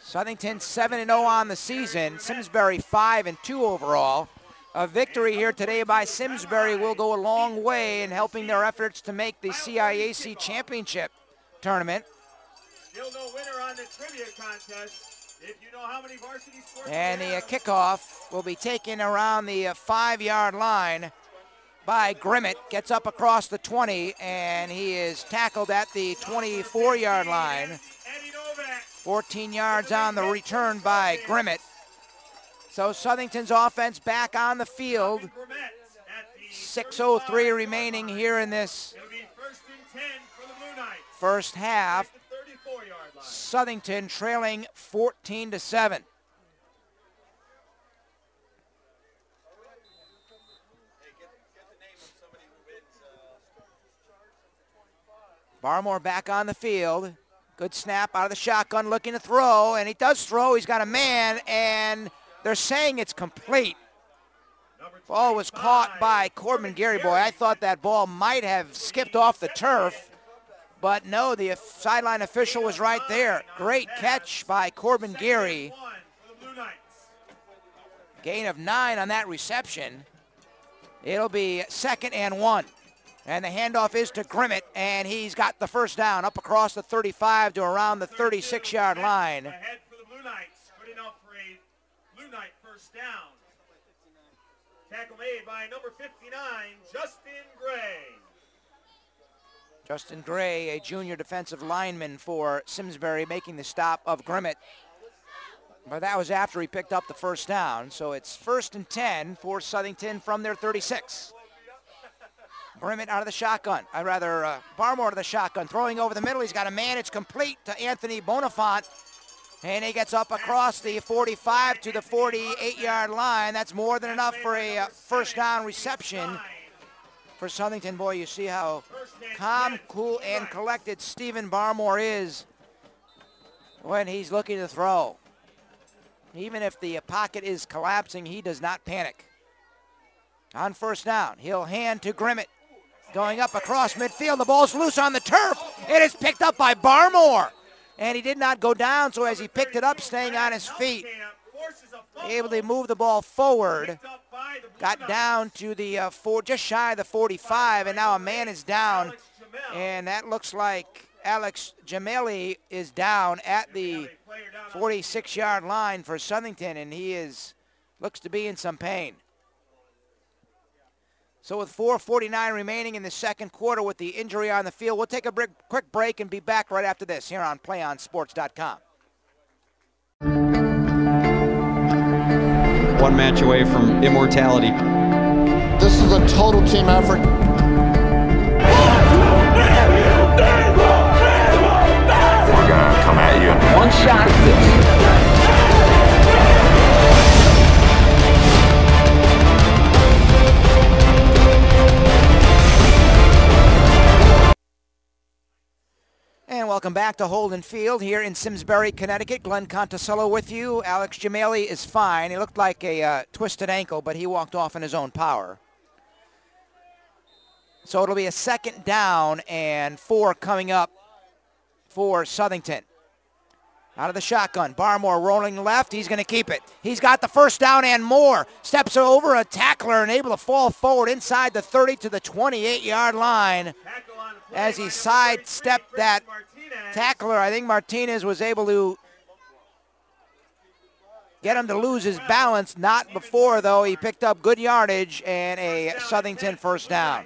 Southington 7-0 on the season. Simsbury 5-2 overall. A victory here today by Simsbury will go a long way in helping their efforts to make the CIAC championship tournament. Still no winner on the trivia contest. If you know how many varsity sports and the kickoff will be taken around the 5-yard line by Grimmett. Gets up across the 20, and he is tackled at the 24-yard line 14 yards on the return by Grimmett. So Southington's offense back on the field. 6:03 remaining here in this first half. Southington trailing 14-7. Barmore back on the field. Good snap out of the shotgun, looking to throw, and he does throw. He's got a man, and they're saying it's complete. Ball was caught by Corbin Gary. Boy, I thought that ball might have skipped off the turf, but no, the sideline official was right there. Great catch by Corbin Gary. Gain of 9 on that reception. It'll be 2nd and 1. And the handoff is to Grimmett, and he's got the first down up across the 35 to around the 36-yard line. Ahead for the Blue Knights. Good enough for a Blue Knight first down. Tackle made by number 59, Justin Gray. Justin Gray, a junior defensive lineman for Simsbury, making the stop of Grimmett. But that was after he picked up the first down. So it's 1st and 10 for Southington from their 36. Grimmett out of the shotgun. Barmore to the shotgun. Throwing over the middle. He's got a man. It's complete to Anthony Bonifant. And he gets up across the 45 to the 48-yard line. That's more than enough for a first down reception for Southington. Boy, you see how calm, cool, and collected Stephen Barmore is when he's looking to throw. Even if the pocket is collapsing, he does not panic. On first down, he'll hand to Grimmett. Going up across midfield, the ball's loose on the turf. It is picked up by Barmore. And he did not go down, so as he picked it up, staying on his feet, able to move the ball forward. Got down to the just shy of the 45, and now a man is down. And that looks like Alex Gemelli is down at the 46-yard line for Southington, and he looks to be in some pain. So with 4:49 remaining in the second quarter with the injury on the field, we'll take a quick break and be back right after this here on PlayOnSports.com. One match away from immortality. This is a total team effort. We're gonna come at you. One shot. And welcome back to Holden Field here in Simsbury, Connecticut. Glenn Conticello with you. Alex Gemelli is fine. He looked like a twisted ankle, but he walked off in his own power. So it'll be a 2nd down and 4 coming up for Southington. Out of the shotgun, Barmore rolling left. He's going to keep it. He's got the first down and more. Steps over a tackler and able to fall forward inside the 30 to the 28-yard line. As he sidestepped that tackler, I think Martinez was able to get him to lose his balance. Not before, though. He picked up good yardage and a Southington first down.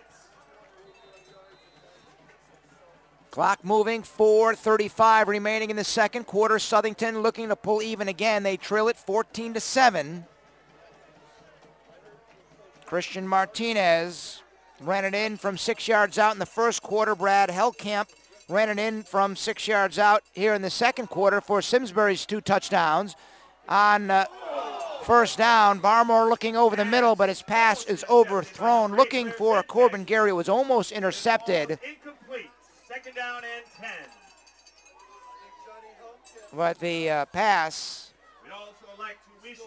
Clock moving, 4:35 remaining in the second quarter. Southington looking to pull even again. They trail it 14-7. Christian Martinez ran it in from 6 yards out in the first quarter. Brad Hellkamp ran it in from 6 yards out here in the second quarter for Simsbury's 2 touchdowns. On first down, Barmore looking over the middle, but his pass is overthrown. Looking for Corbin Gary. It was almost intercepted. Incomplete. 2nd down and 10. But the pass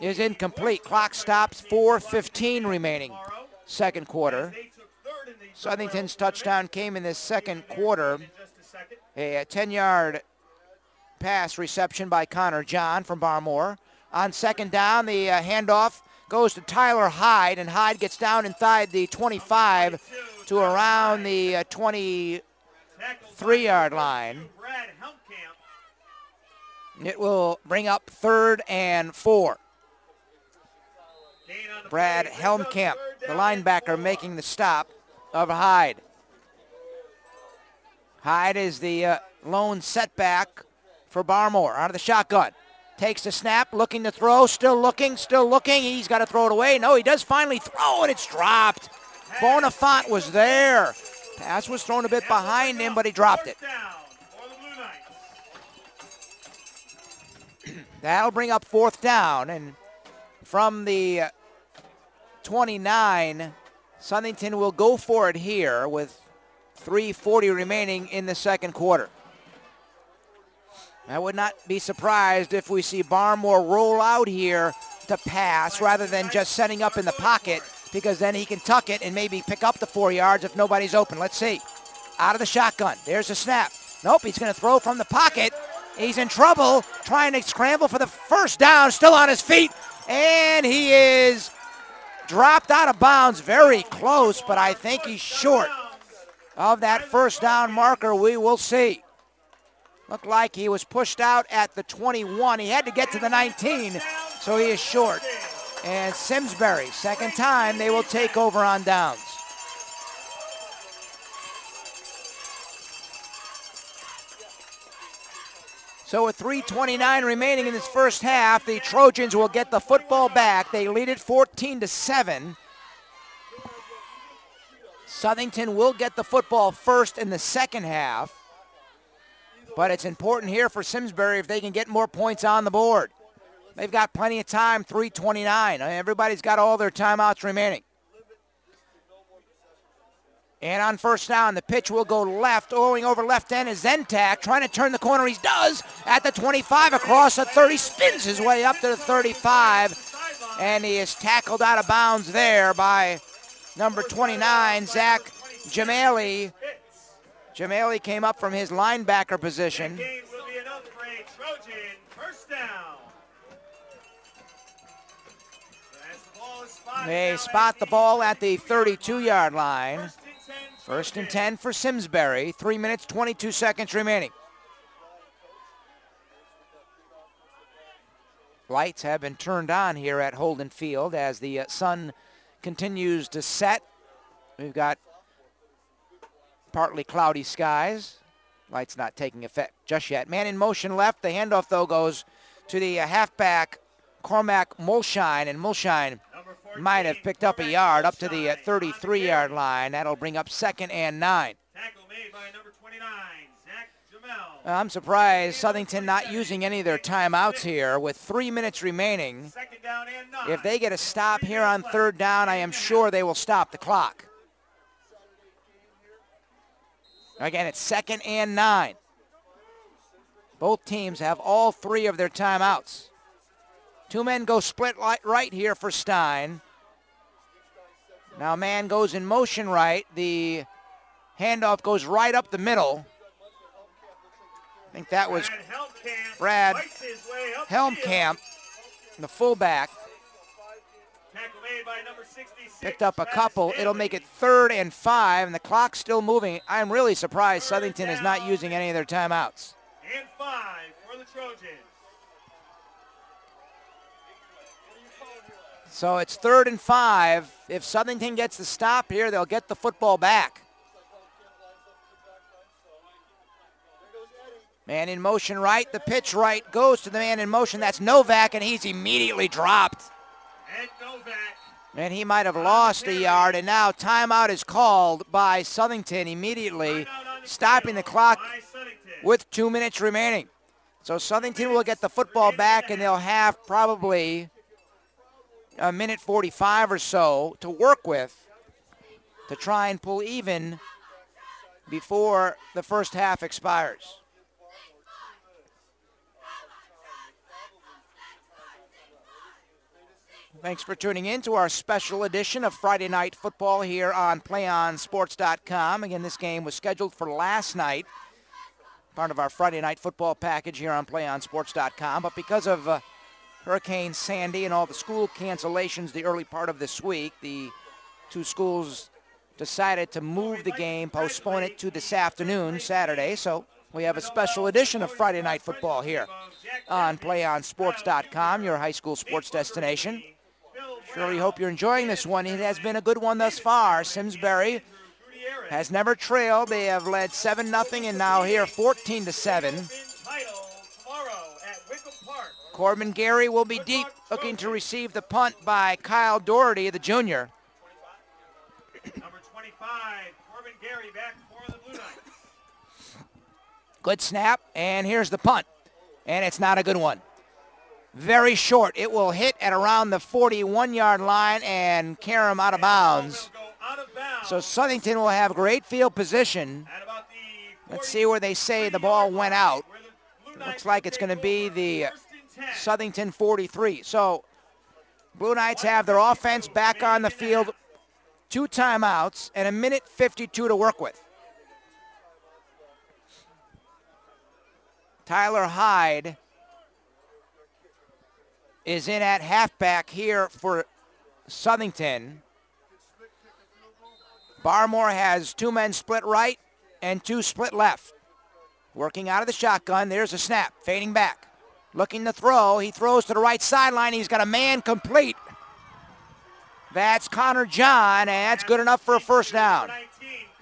is incomplete. Clock stops, 4:15 remaining. Second quarter. Southington's touchdown came in the second quarter. A 10-yard pass reception by Connor John from Barmore. On second down, the handoff goes to Tyler Hyde, and Hyde gets down inside the 25 to around the 23-yard line. It will bring up 3rd and 4. Brad Helmkamp, the linebacker, making the stop of Hyde. Hyde is the lone setback for Barmore. Out of the shotgun. Takes the snap, looking to throw, still looking. He's got to throw it away. No, he does finally throw, and it's dropped. Bonifant was there. Pass was thrown a bit behind him, but he dropped it. That'll bring up 4th down, and from the 29, Southington will go for it here with 3:40 remaining in the second quarter. I would not be surprised if we see Barmore roll out here to pass rather than just setting up in the pocket, because then he can tuck it and maybe pick up the 4 yards if nobody's open. Let's see. Out of the shotgun. There's a snap. Nope, he's going to throw from the pocket. He's in trouble, trying to scramble for the first down, still on his feet, and he is dropped out of bounds. Very close, but I think he's short of that first down marker. We will see. Looked like he was pushed out at the 21. He had to get to the 19, so he is short. And Simsbury, second time, they will take over on downs. So with 3:29 remaining in this first half, the Trojans will get the football back. They lead it 14-7. Southington will get the football first in the second half. But it's important here for Simsbury if they can get more points on the board. They've got plenty of time, 3:29. Everybody's got all their timeouts remaining. And on first down, the pitch will go left. Going over left end is Zentak, trying to turn the corner. He does at the 25, across the 30, spins his way up to the 35. And he is tackled out of bounds there by number 29, Zach Jamali. Jamali came up from his linebacker position. They spot the ball at the 32-yard line. First and 10 for Simsbury. 3 minutes, 22 seconds remaining. Lights have been turned on here at Holden Field as the sun continues to set. We've got partly cloudy skies. Lights not taking effect just yet. Man in motion left. The handoff, though, goes to the halfback, Cormac Mulshine, and Mulshine might have picked up a yard up to the 33-yard line. That'll bring up 2nd and 9. Tackle made by number 29, Zach Jamel. I'm surprised Southington not using any of their timeouts here with 3 minutes remaining. Second down and 9. If they get a stop here on third down, I am sure they will stop the clock. Again, it's 2nd and 9. Both teams have all 3 of their timeouts. 2 men go split right here for Stein. Now man goes in motion right. The handoff goes right up the middle. I think that was Brad Helmkamp, the fullback. Tackle made by number 66. Picked up a couple. It'll make it 3rd and 5, and the clock's still moving. I'm really surprised Southington is not using any of their timeouts. And 5 for the Trojans. So it's 3rd and 5. If Southington gets the stop here, they'll get the football back. Man in motion right. The pitch right goes to the man in motion. That's Novak, and he's immediately dropped. And Novak. And he might have lost a yard, and now timeout is called by Southington immediately, stopping the clock with 2 minutes remaining. So Southington will get the football back, and they'll have probably a minute 45 or so to work with to try and pull even before the first half expires. Thanks for tuning in to our special edition of Friday Night Football here on PlayOnSports.com. Again, this game was scheduled for last night, part of our Friday Night Football package here on PlayOnSports.com. But because of Hurricane Sandy and all the school cancellations the early part of this week, the 2 schools decided to move the game, postpone it to this afternoon, Saturday. So we have a special edition of Friday Night Football here on PlayOnSports.com, your high school sports destination. Surely hope you're enjoying this one. It has been a good one thus far. Simsbury has never trailed. They have led 7-0 and now here 14-7. Corbin Gary will be deep, looking to receive the punt by Kyle Doherty, the junior. Number 25, Corbin Gary back for the Blue Knights. Good snap, and here's the punt. And it's not a good one. Very short. It will hit at around the 41-yard line and carry him out of bounds. So Southington will have great field position. Let's see where they say the ball went out. It looks like it's going to be the Southington 43. So Blue Knights have their offense back on the field. 2 timeouts and 1:52 to work with. Tyler Hyde is in at halfback here for Southington. Barmore has 2 men split right and 2 split left. Working out of the shotgun. There's a snap. Fading back. Looking to throw. He throws to the right sideline. He's got a man complete. That's Connor John, and that's good enough for a first down. 19,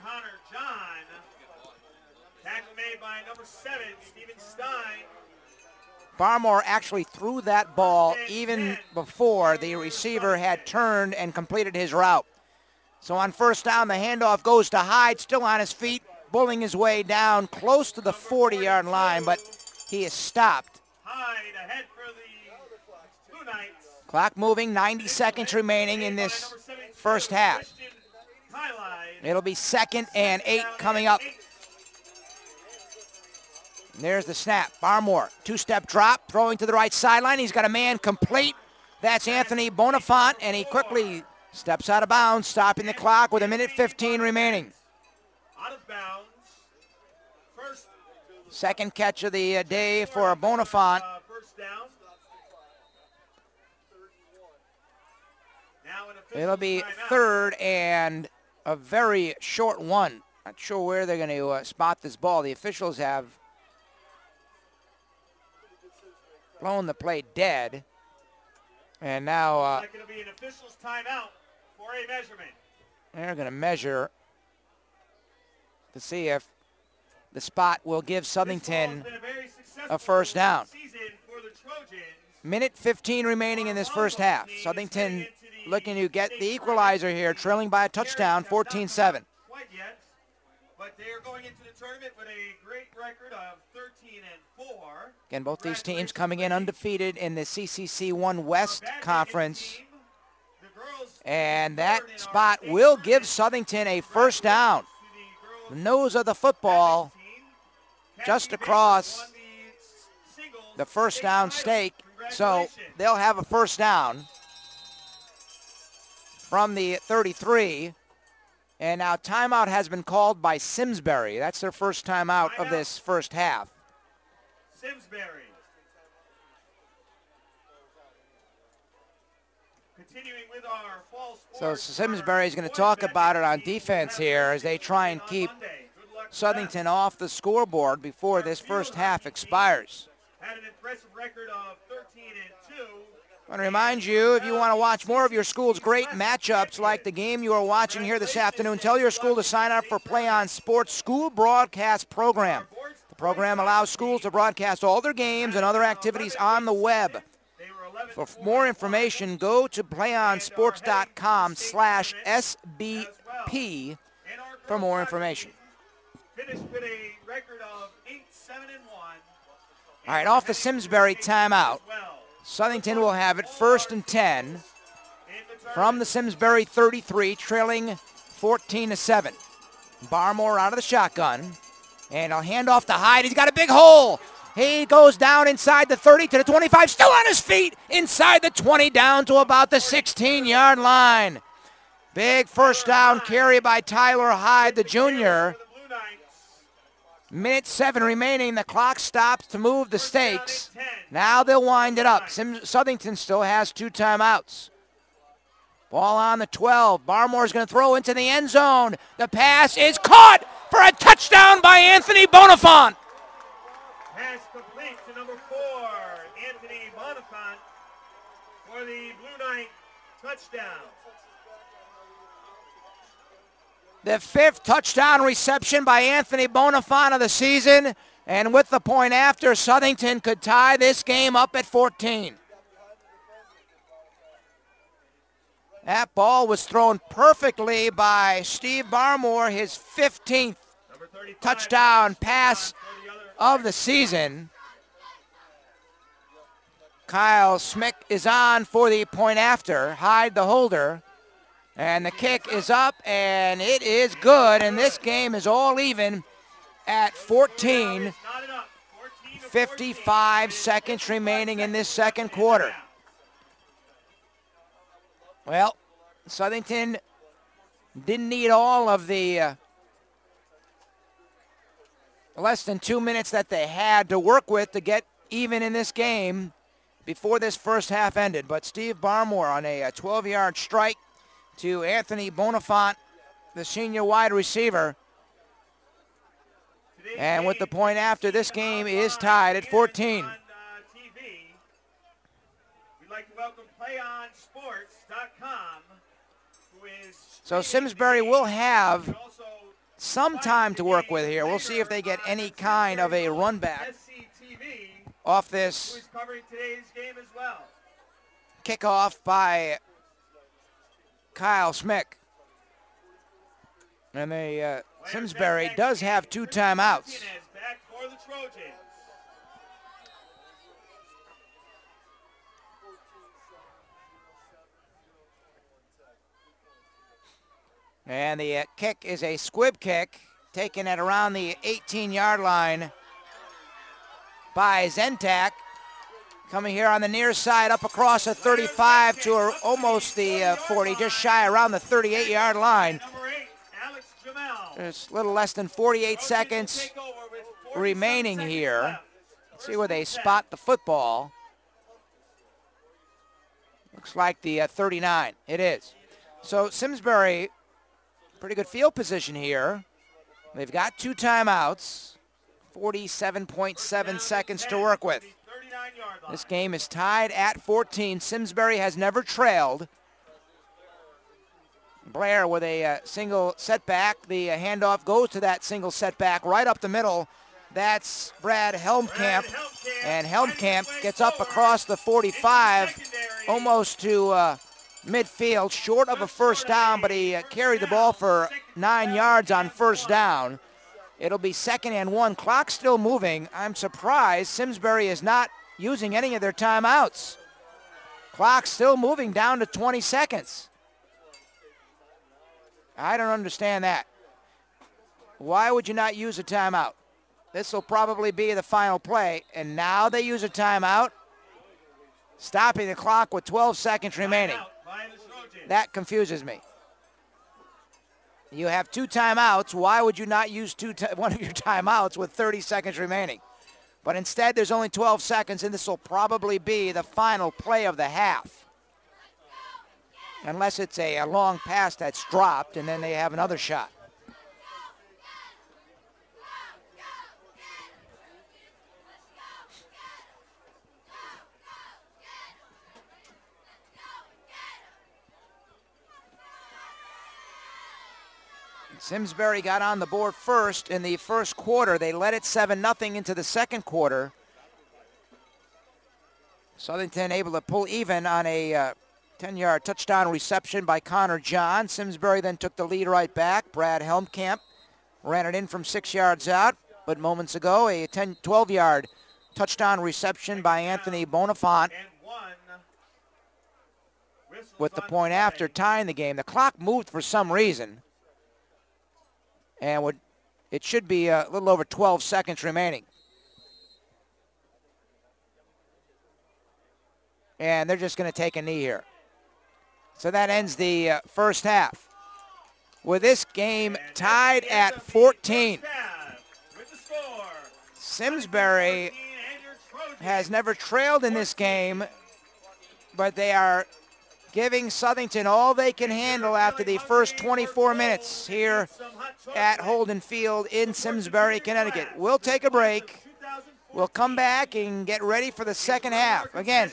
Connor John. Tackle made by number 7, Steven Stein. Barmore actually threw that ball even before the receiver had turned and completed his route. So on first down, the handoff goes to Hyde, still on his feet, bulling his way down close to the 40-yard line, but he is stopped. Hyde ahead for the Blue Knights. Clock moving, 90 seconds remaining in this first half. It'll be 2nd and 8 coming up. And there's the snap. Barmore, 2-step drop, throwing to the right sideline. He's got a man complete. That's Anthony Bonifant, and he quickly steps out of bounds, stopping the clock with 1:15 remaining. Out of bounds. First. Second catch of the day for Bonifant. First down. It'll be 3rd and a very short one. Not sure where they're going to spot this ball. The officials have blown the play dead. And now It's going to be an official's timeout for a measurement. They're going to measure to see if the spot will give Southington a first down. 1:15 remaining in this first half. Southington looking to get the equalizer here, trailing by a touchdown, 14-7. Quite yet, but they are going into the tournament with a great record of 13-4. Again, both these teams coming in undefeated in the CCC1 West Conference. And that spot will give Southington a first down. The nose of the football just across the first down stake. So they'll have a first down from the 33. And now timeout has been called by Simsbury. That's their first timeout of this first half. Simsbury. Continuing with our fall sports. So Simsbury is going to talk about it on defense here as they try and keep Southington off the scoreboard before this first half expires. Had an impressive record of 13-2. I want to remind you, if you want to watch more of your school's great matchups like the game you are watching here this afternoon, tell your school to sign up for Play On Sports School Broadcast Program. The program allows schools to broadcast all their games and other activities on the web. For more information, go to playonsports.com/SBP for more information. Finished with a record of 8-7-1. All right, off the Simsbury timeout. Southington will have it 1st and 10 from the Simsbury 33, trailing 14-7. Barmore out of the shotgun, and I'll hand off to Hyde. He's got a big hole. He goes down inside the 30 to the 25, still on his feet, inside the 20, down to about the 16-yard line. Big first down carry by Tyler Hyde, the junior. 1:07 remaining. The clock stops to move the stakes. Now they'll wind it up. Southington still has 2 timeouts. Ball on the 12. Barmore's going to throw into the end zone. The pass is caught for a touchdown by Anthony Bonifant. Pass complete to number 4, Anthony Bonifant, for the Blue Knight touchdown. The 5th touchdown reception by Anthony Bonifant of the season. And with the point after, Southington could tie this game up at 14. That ball was thrown perfectly by Steve Barmore, his 15th touchdown pass of the season. Kyle Smick is on for the point after. Hyde the holder. And the kick is up, and it is good. And this game is all even at 14. 55 seconds remaining in this second quarter. Well, Southington didn't need all of the less than 2 minutes that they had to work with to get even in this game before this first half ended. But Steve Barmore on a 12-yard strike to Anthony Bonifant, the senior wide receiver. And with the point after, this game is tied at 14. We'd like to welcome PlayOnSports.com, who is so Simsbury will have some time to work with here. We'll see if they get any kind of a run back off this kickoff by Kyle Smick. And the Simsbury does have 2 timeouts. And the kick is a squib kick taken at around the 18-yard line by Zentak. Coming here on the near side, up across the 35 to almost the 40, just shy around the 38-yard line. There's a little less than 48 seconds remaining here. Let's see where they spot the football. Looks like the 39. It is. So Simsbury, pretty good field position here. They've got 2 timeouts, 47.7 seconds to work with. This game is tied at 14. Simsbury has never trailed. Blair with a single setback. The handoff goes to that single setback right up the middle. That's Brad Helmkamp. And Helmkamp gets up across the 45, almost to midfield, short of a first down, but he carried the ball for 9 yards on first down. It'll be 2nd and 1. Clock still moving. I'm surprised Simsbury is not using any of their timeouts. Clock still moving down to 20 seconds. I don't understand that. Why would you not use a timeout? This will probably be the final play, and now they use a timeout, stopping the clock with 12 seconds remaining. That confuses me. You have 2 timeouts. Why would you not use one of your timeouts with 30 seconds remaining? But instead, there's only 12 seconds, and this will probably be the final play of the half. Unless it's a long pass that's dropped, and then they have another shot. Simsbury got on the board first in the first quarter. They led it 7-0 into the second quarter. Southington able to pull even on a 10-yard touchdown reception by Connor John. Simsbury then took the lead right back. Brad Helmkamp ran it in from 6 yards out, but moments ago a 12-yard touchdown reception by Anthony Bonifant with the point after tying the game. The clock moved for some reason, and it should be a little over 12 seconds remaining. And they're just going to take a knee here. So that ends the first half. With this game tied at 14. Simsbury has never trailed in this game, but they are giving Southington all they can handle after the first 24 minutes here at Holden Field in Simsbury, Connecticut. We'll take a break. We'll come back and get ready for the second half. Again,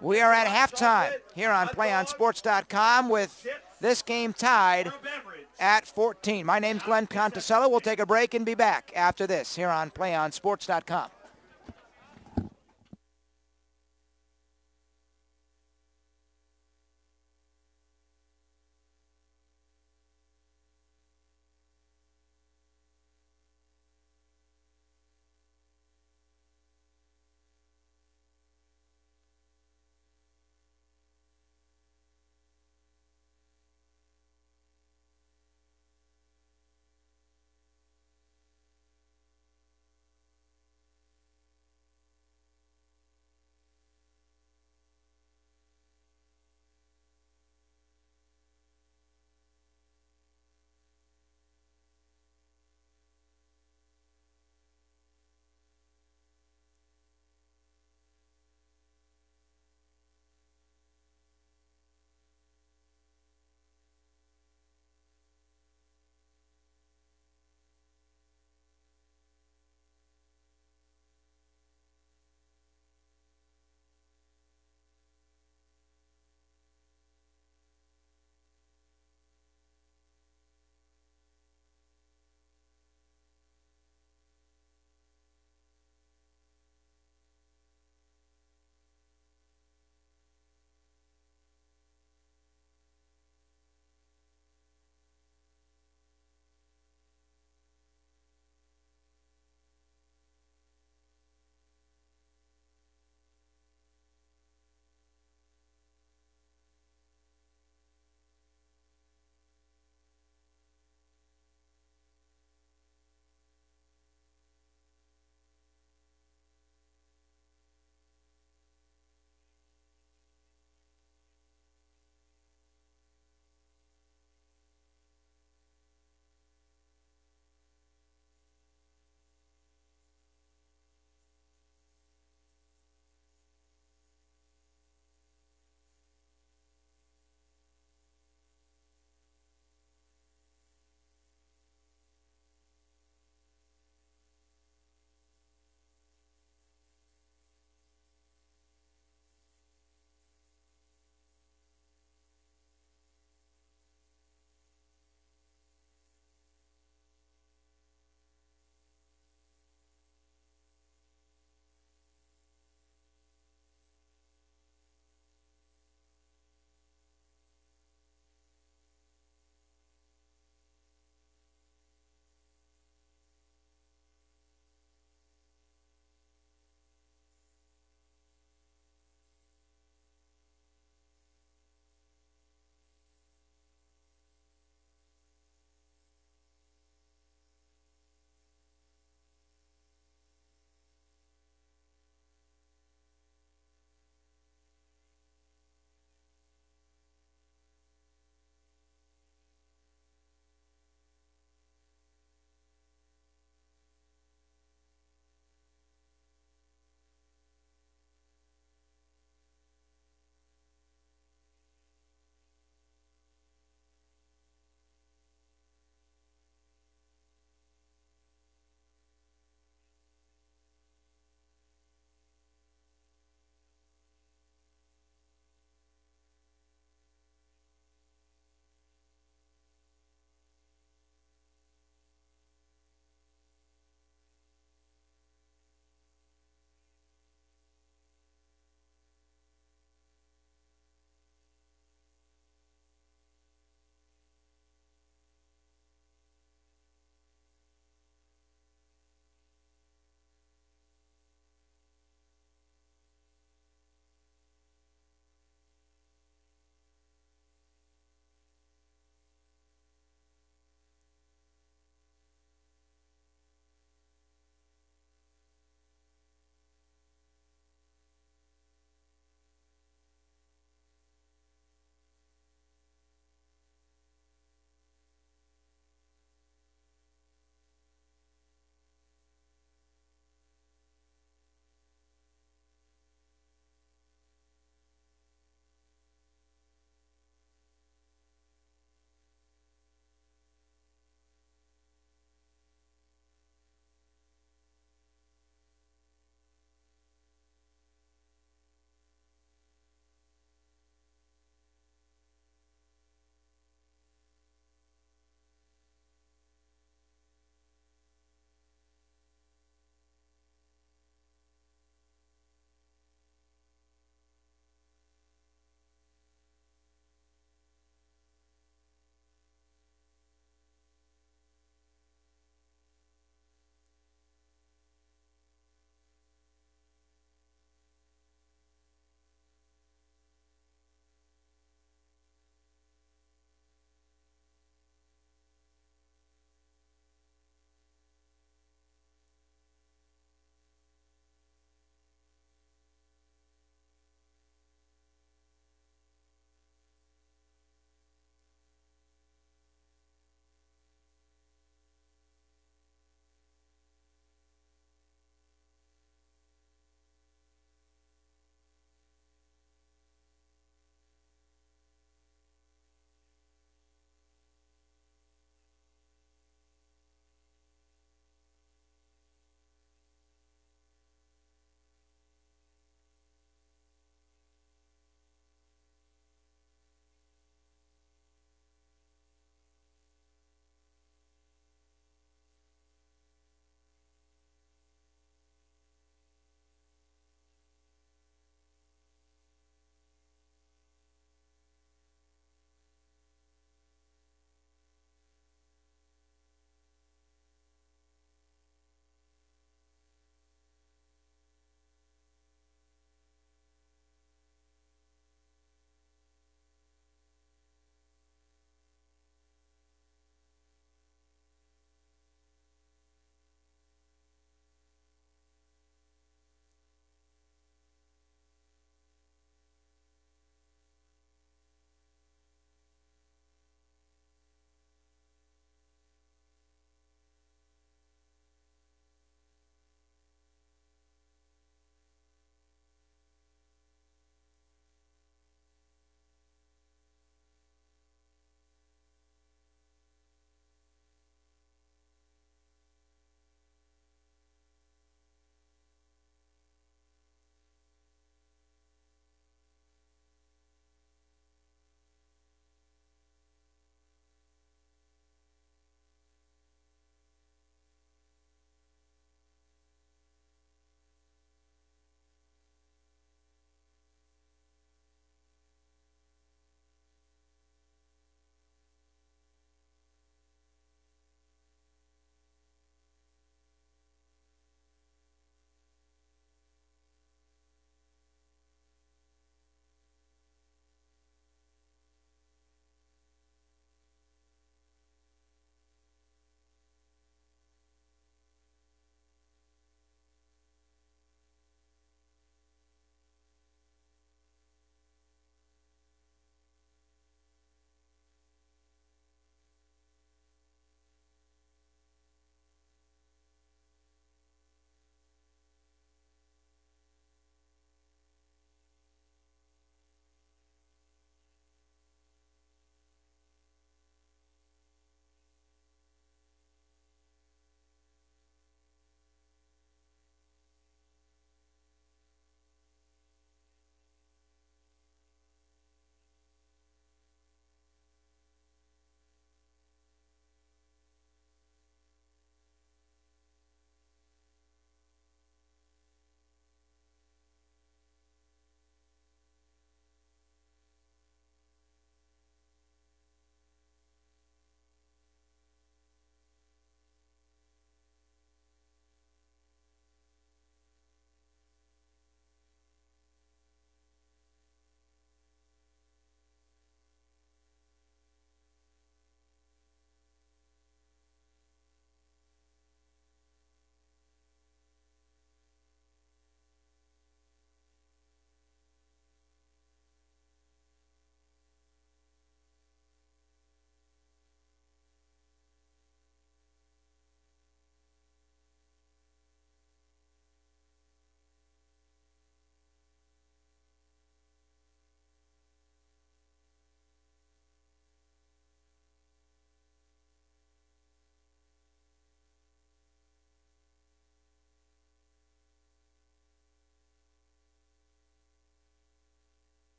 we are at halftime here on PlayOnSports.com with this game tied at 14. My name's Glenn Conticello. We'll take a break and be back after this here on PlayOnSports.com.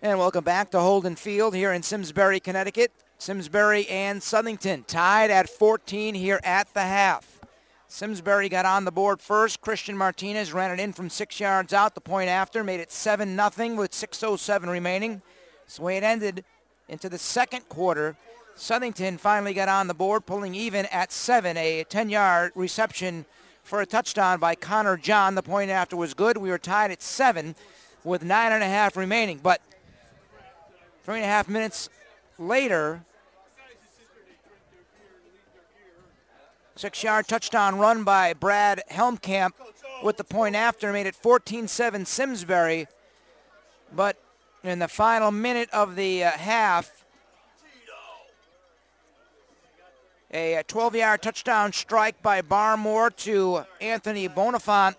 And welcome back to Holden Field here in Simsbury, Connecticut. Simsbury and Southington tied at 14 here at the half. Simsbury got on the board first. Christian Martinez ran it in from 6 yards out. The point after made it 7-0 with 6:07 remaining. That's the way it ended into the second quarter. Southington finally got on the board, pulling even at 7. A 10-yard reception for a touchdown by Connor John. The point after was good. We were tied at 7 with 9.5 remaining. But 3.5 minutes later, 6-yard touchdown run by Brad Helmkamp with the point after made it 14-7 Simsbury. But in the final minute of the half, a 12-yard touchdown strike by Barmore to Anthony Bonifant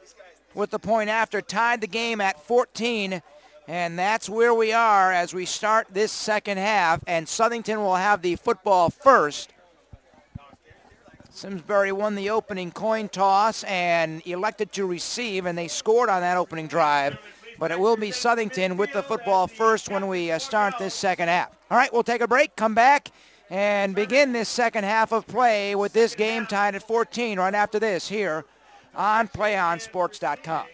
with the point after tied the game at 14. And that's where we are as we start this second half. And Southington will have the football first. Simsbury won the opening coin toss and elected to receive, and they scored on that opening drive. But it will be Southington with the football first when we start this second half. All right, we'll take a break, come back, and begin this second half of play with this game tied at 14 right after this here on PlayOnSports.com.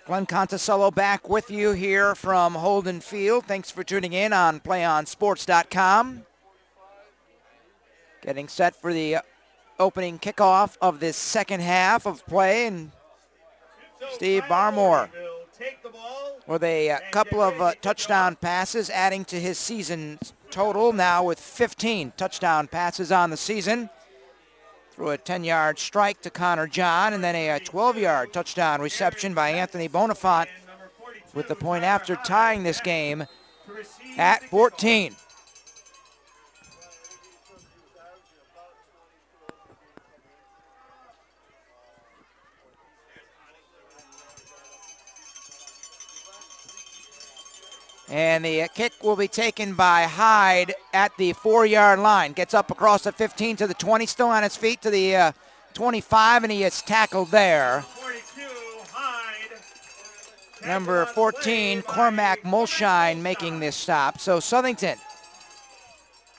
Glenn Conticello back with you here from Holden Field. Thanks for tuning in on PlayOnSports.com. Getting set for the opening kickoff of this second half of play. And Steve Barmore with a couple of touchdown passes, adding to his season total now with 15 touchdown passes on the season. Through a 10-yard strike to Connor John, and then a 12-yard touchdown reception by Anthony Bonifant with the point after tying this game at 14. And the kick will be taken by Hyde at the 4-yard line. Gets up across the 15 to the 20, still on his feet to the 25, and he is tackled there. Number 14, Cormac Mulshine, making this stop. So Southington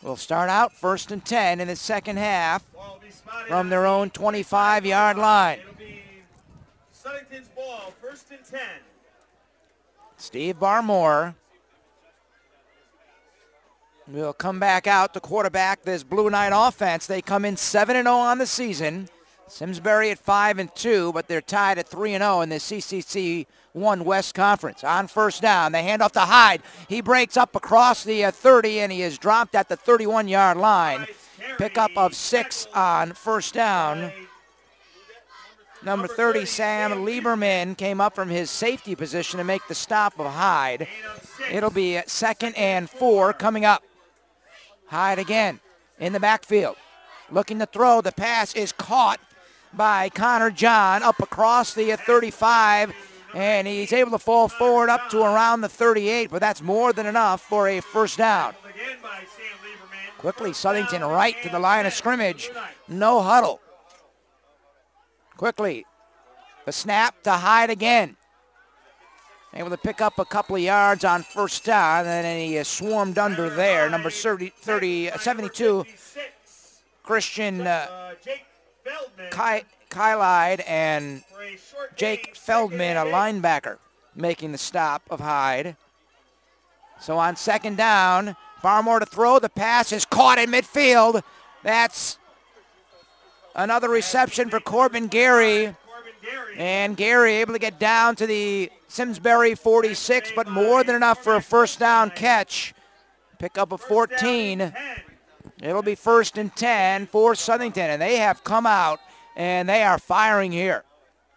will start out 1st and 10 in the second half from their own 25-yard line. It'll be Southington's ball, 1st and 10. Steve Barmore will come back out to quarterback this Blue Knight offense. They come in 7-0 on the season. Simsbury at 5-2, but they're tied at 3-0 in the CCC 1 West Conference. On first down, they hand off to Hyde. He breaks up across the 30, and he is dropped at the 31-yard line. Pickup of 6 on first down. Number 30, Sam Lieberman, came up from his safety position to make the stop of Hyde. It'll be 2nd and 4 coming up. Hyde again in the backfield. Looking to throw. The pass is caught by Connor John up across the 35, and he's able to fall forward up to around the 38, but that's more than enough for a first down. Quickly, Southington right to the line of scrimmage. No huddle. Quickly, the snap to Hyde again. Able to pick up a couple of yards on first down, and then he swarmed under there. Number 72, Christian Kylide and For a short Jake gain, Feldman, a second and 8. linebacker, making the stop of Hyde. So on second down, Barmore to throw. The pass is caught in midfield. That's another reception for Corbin Gary. And Gary able to get down to the Simsbury 46, but more than enough for a first down catch. Pick up a 14. It'll be 1st and 10 for Southington, and they have come out and they are firing here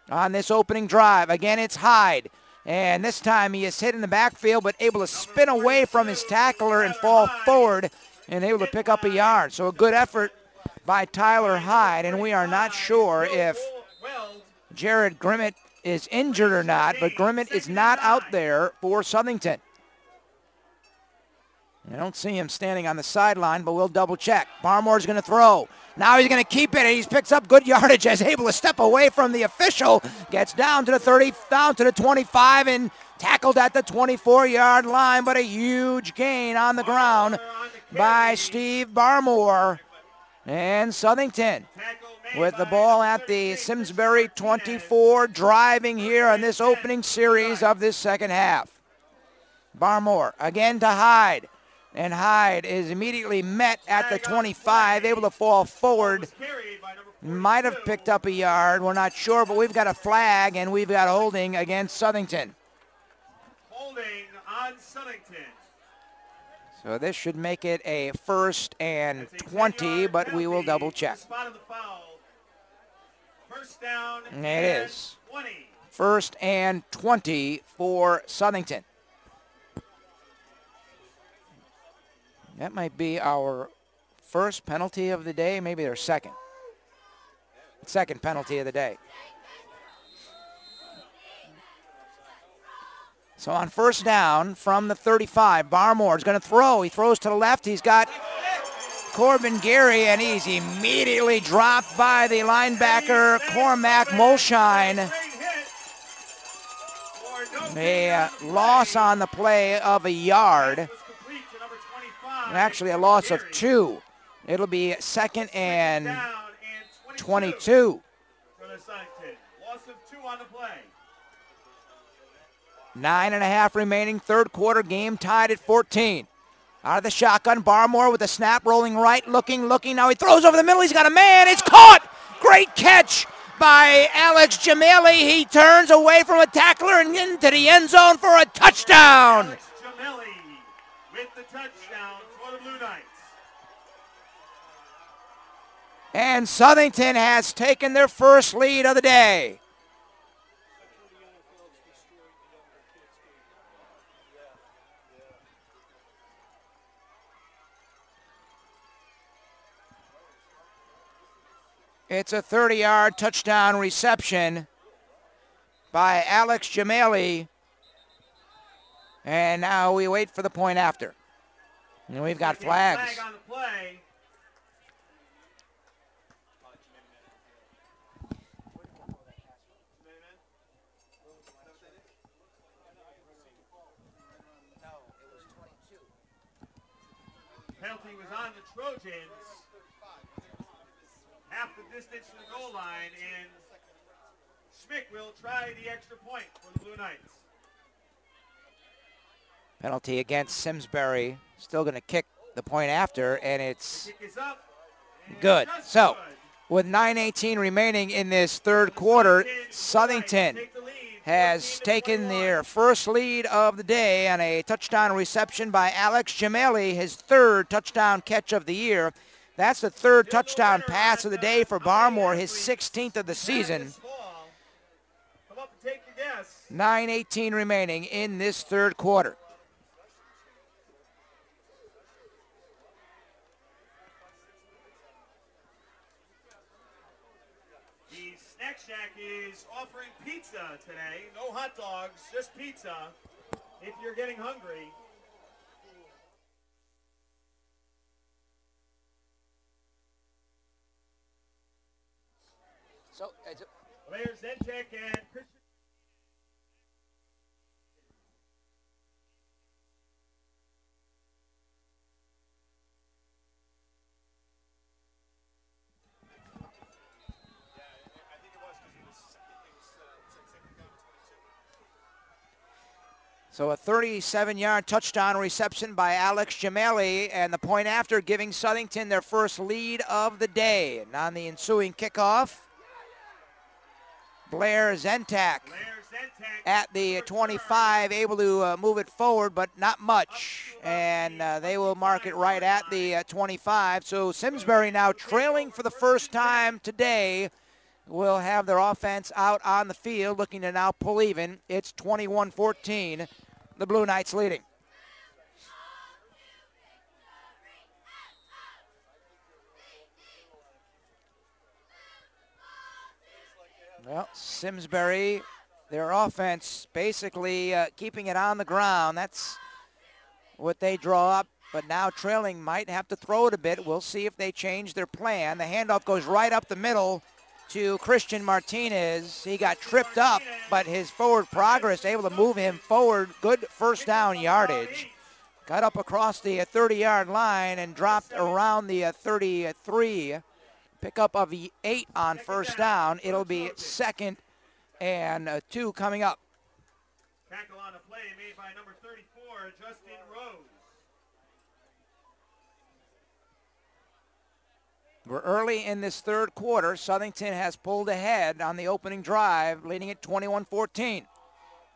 on this opening drive. Again, it's Hyde, and this time he is hit in the backfield, but able to spin away from his tackler and fall forward and able to pick up a yard. So a good effort by Tyler Hyde, and we are not sure if Jared Grimmett is injured or not, but Grimmett is not out there for Southington. I don't see him standing on the sideline, but we'll double check. Barmore's going to throw. Now he's going to keep it, and he picks up good yardage as able to step away from the official. Gets down to the 30, down to the 25, and tackled at the 24-yard line, but a huge gain on the ground by Steve Barmore. And Southington with the ball at the Simsbury 24, driving here on this opening series of this second half. Barmore again to Hyde. And Hyde is immediately met at the 25, able to fall forward. Might have picked up a yard, we're not sure, but we've got a flag and we've got holding against Southington. Holding on Southington. So this should make it a 1st and 20, but we will double check. First down and it is 20. 1st and 20 for Southington. That might be our first penalty of the day, maybe their second. Second penalty of the day. So on first down from the 35, Barmore is going to throw. He throws to the left. He's got Corbin Gary, and he's immediately dropped by the linebacker, Cormac Molshine. A loss on the play of a yard. Actually, a loss of 2. It'll be 2nd and 22. Loss of 2 on the play. 9.5 remaining, third quarter, game tied at 14. Out of the shotgun, Barmore with the snap, rolling right, looking. Now he throws over the middle. He's got a man. It's caught. Great catch by Alex Jamali. He turns away from a tackler and into the end zone for a touchdown. Alex Jamali with the touchdown for the Blue Knights. And Southington has taken their first lead of the day. It's a 30-yard touchdown reception by Alex Jamali. And now we wait for the point after. And we've got flags. Flag on the play. Penalty was on the Trojans. Half the distance to the goal line, and Schmick will try the extra point for the Blue Knights. Penalty against Simsbury. Still going to kick the point after, and it's good. So, with 9:18 remaining in this third quarter, Southington has taken their first lead of the day on a touchdown reception by Alex Jamali, his 3rd touchdown catch of the year. That's the 3rd touchdown pass of the day for Barmore, his 16th of the season. 9:18 remaining in this third quarter. The Snack Shack is offering pizza today. No hot dogs, just pizza if you're getting hungry. So, Players Zentek and Christian. So a 37-yard touchdown reception by Alex Jamali, and the point after giving Southington their first lead of the day. And on the ensuing kickoff, Blair Zentak at the 25, able to move it forward, but not much. And they will mark it right at the 25. So Simsbury now trailing for the first time today will have their offense out on the field, looking to now pull even. It's 21-14, the Blue Knights leading. Well, Simsbury, their offense basically keeping it on the ground. That's what they draw up, but now trailing might have to throw it a bit. We'll see if they change their plan. The handoff goes right up the middle to Christian Martinez. He got tripped up, but his forward progress able to move him forward. Good first down yardage. Got up across the 30-yard line and dropped around the 33. Pickup of 8 on first down. It'll be 2nd and 2 coming up. Tackle on a play made by number 34, Justin Rose. We're early in this third quarter. Southington has pulled ahead on the opening drive, leading it 21-14.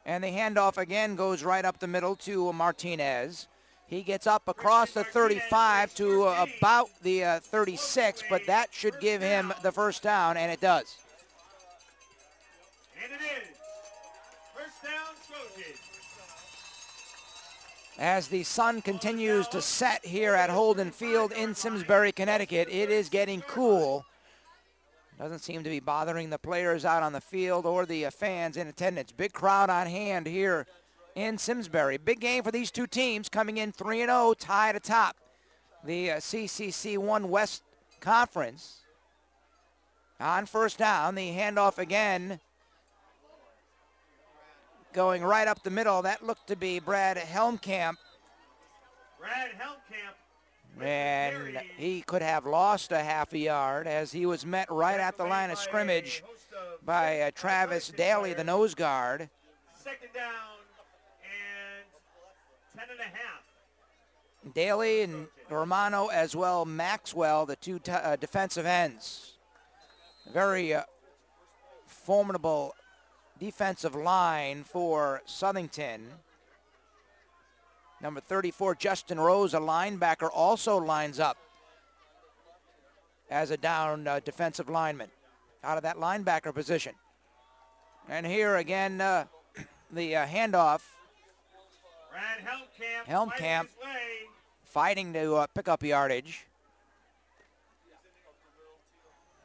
And the handoff again goes right up the middle to Martinez. He gets up across the 35 to about the 36, but that should give him the first down, and it does. And it is. First down, Trojans. As the sun continues to set here at Holden Field in Simsbury, Connecticut, it is getting cool. Doesn't seem to be bothering the players out on the field or the fans in attendance. Big crowd on hand here in Simsbury. Big game for these two teams, coming in 3-0, tied atop the CCC 1 West Conference. On first down, the handoff again going right up the middle. That looked to be Brad Helmkamp. Brad Helmkamp. And he could have lost a half a yard as he was met right at the line of scrimmage by Travis Daly, the nose guard. Second down and 10.5. Daly and Romano as well, Maxwell, the two defensive ends. Very formidable defensive line for Southington. Number 34, Justin Rose, a linebacker, also lines up as a down defensive lineman out of that linebacker position. And here again, the handoff. Brad Helmkamp fighting to pick up yardage.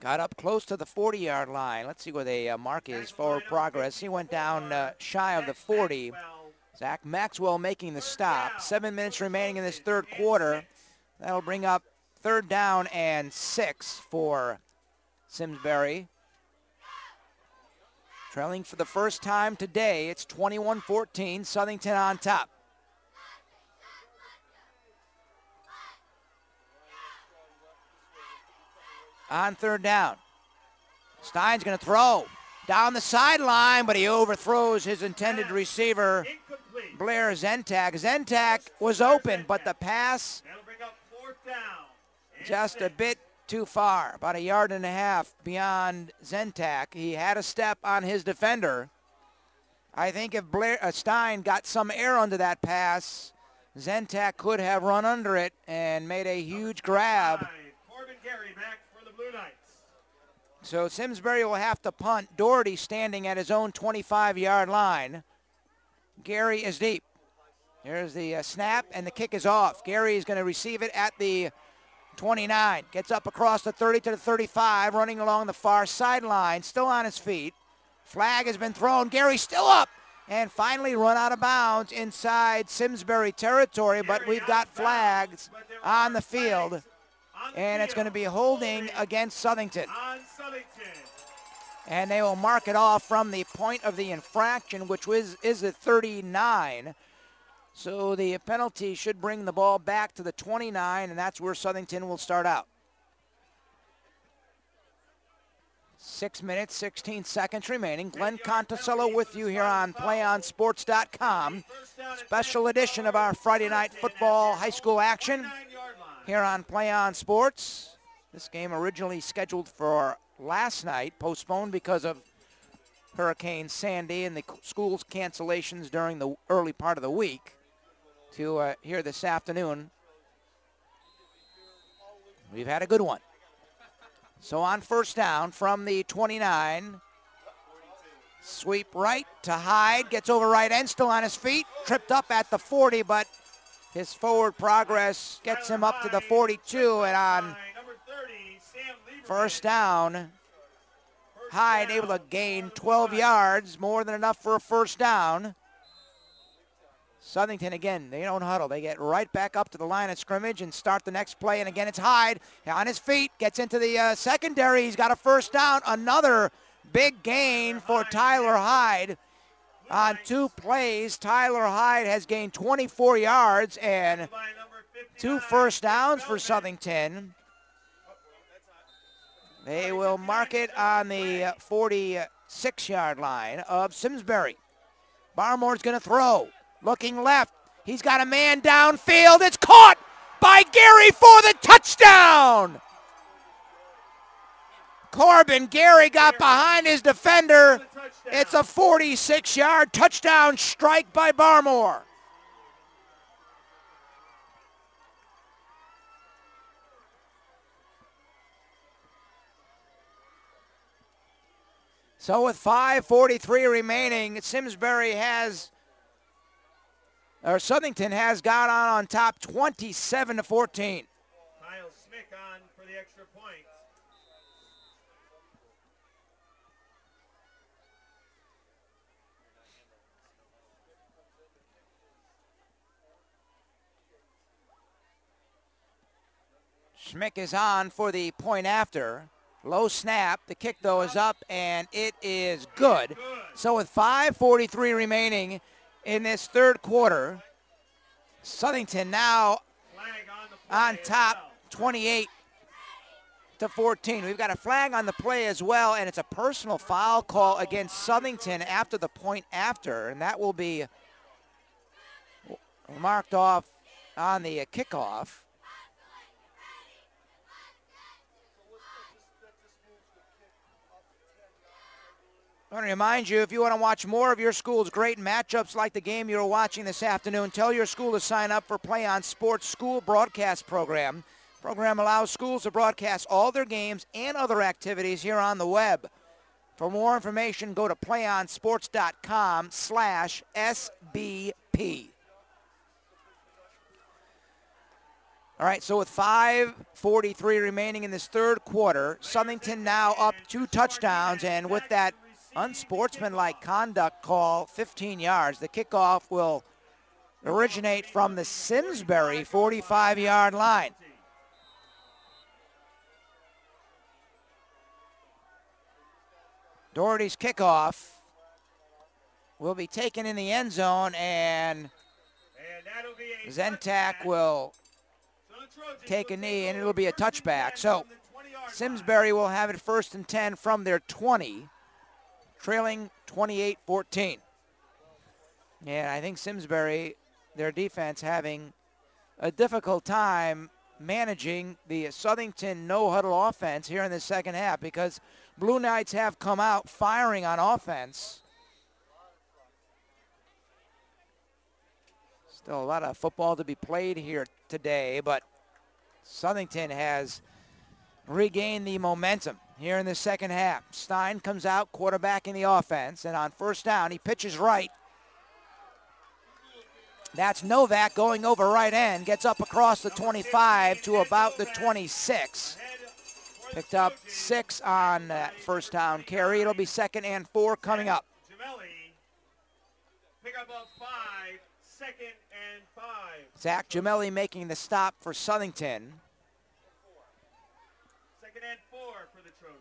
Got up close to the 40-yard line. Let's see where they mark his forward progress. He went down shy of the 40. Zach Maxwell making the stop. 7 minutes remaining in this third quarter. That'll bring up 3rd down and 6 for Simsbury. Trailing for the first time today. It's 21-14. Southington on top. On 3rd down, Stein's going to throw down the sideline, but he overthrows his intended receiver, Blair Zentak. Zentak was open, but the pass just a bit too far, about 1.5 yards beyond Zentak. He had a step on his defender. I think if Stein got some air under that pass, Zentak could have run under it and made a huge grab. So Simsbury will have to punt. Doherty standing at his own 25-yard line. Gary is deep. Here's the snap, and the kick is off. Gary is going to receive it at the 29. Gets up across the 30 to the 35, running along the far sideline, still on his feet. Flag has been thrown. Gary still up, and finally run out of bounds inside Simsbury territory, but we've got flags on the field. And it's going to be holding against Southington. And they will mark it off from the point of the infraction, which is the 39. So the penalty should bring the ball back to the 29, and that's where Southington will start out. 6 minutes, 16 seconds remaining. Glenn Conticello with you here on PlayOnSports.com. Special edition of our Friday night football high school action here on Play On Sports. This game originally scheduled for last night, postponed because of Hurricane Sandy and the school's cancellations during the early part of the week, to here this afternoon. We've had a good one. So on first down from the 29, sweep right to Hyde, gets over right end, still on his feet, tripped up at the 40, but his forward progress gets him up to the 42, and on first down, Hyde able to gain 12 yards, more than enough for a first down. Southington, again, they don't huddle. They get right back up to the line of scrimmage and start the next play. And again, it's Hyde on his feet, gets into the secondary. He's got a first down. Another big gain for Tyler Hyde. On 2 plays, Tyler Hyde has gained 24 yards and 2 first downs for Southington. They will mark it on the 46-yard line of Simsbury. Barmore's going to throw. Looking left. He's got a man downfield. It's caught by Gary for the touchdown. Corbin Gary got behind his defender. It's a 46-yard touchdown strike by Barmore. So with 5:43 remaining, Simsbury has, or Southington has got on top 27-14. Kyle Smick on for the extra point. Schmick is on for the point after. Low snap. The kick, though, is up, and it is good. So with 5:43 remaining in this third quarter, Southington now on top 28-14. We've got a flag on the play as well, and it's a personal foul call against Southington after the point after, and that will be marked off on the kickoff. I want to remind you, if you want to watch more of your school's great matchups like the game you're watching this afternoon, tell your school to sign up for Play On Sports School Broadcast Program. The program allows schools to broadcast all their games and other activities here on the web. For more information, go to playonsports.com/SBP. All right, so with 5:43 remaining in this third quarter, Southington now up 2 touchdowns, and with that unsportsmanlike conduct call, 15 yards. The kickoff will originate from the Simsbury 45-yard line. Doherty's kickoff will be taken in the end zone, and Zentak will take a knee, and it'll be a touchback. So Simsbury will have it 1st and 10 from their 20. Trailing 28-14. And I think Simsbury, their defense, having a difficult time managing the Southington no-huddle offense here in the second half, because Blue Knights have come out firing on offense. Still a lot of football to be played here today, but Southington has regained the momentum here in the second half. Stein comes out, quarterback in the offense, and on first down, he pitches right. That's Novak going over right end, gets up across the 25 to about the 26. Picked up 6 on that first down carry. It'll be 2nd and 4 coming up. Pick up of 5, 2nd and 5. Zach Gemelli making the stop for Southington. 2nd and 4 for the Trojans.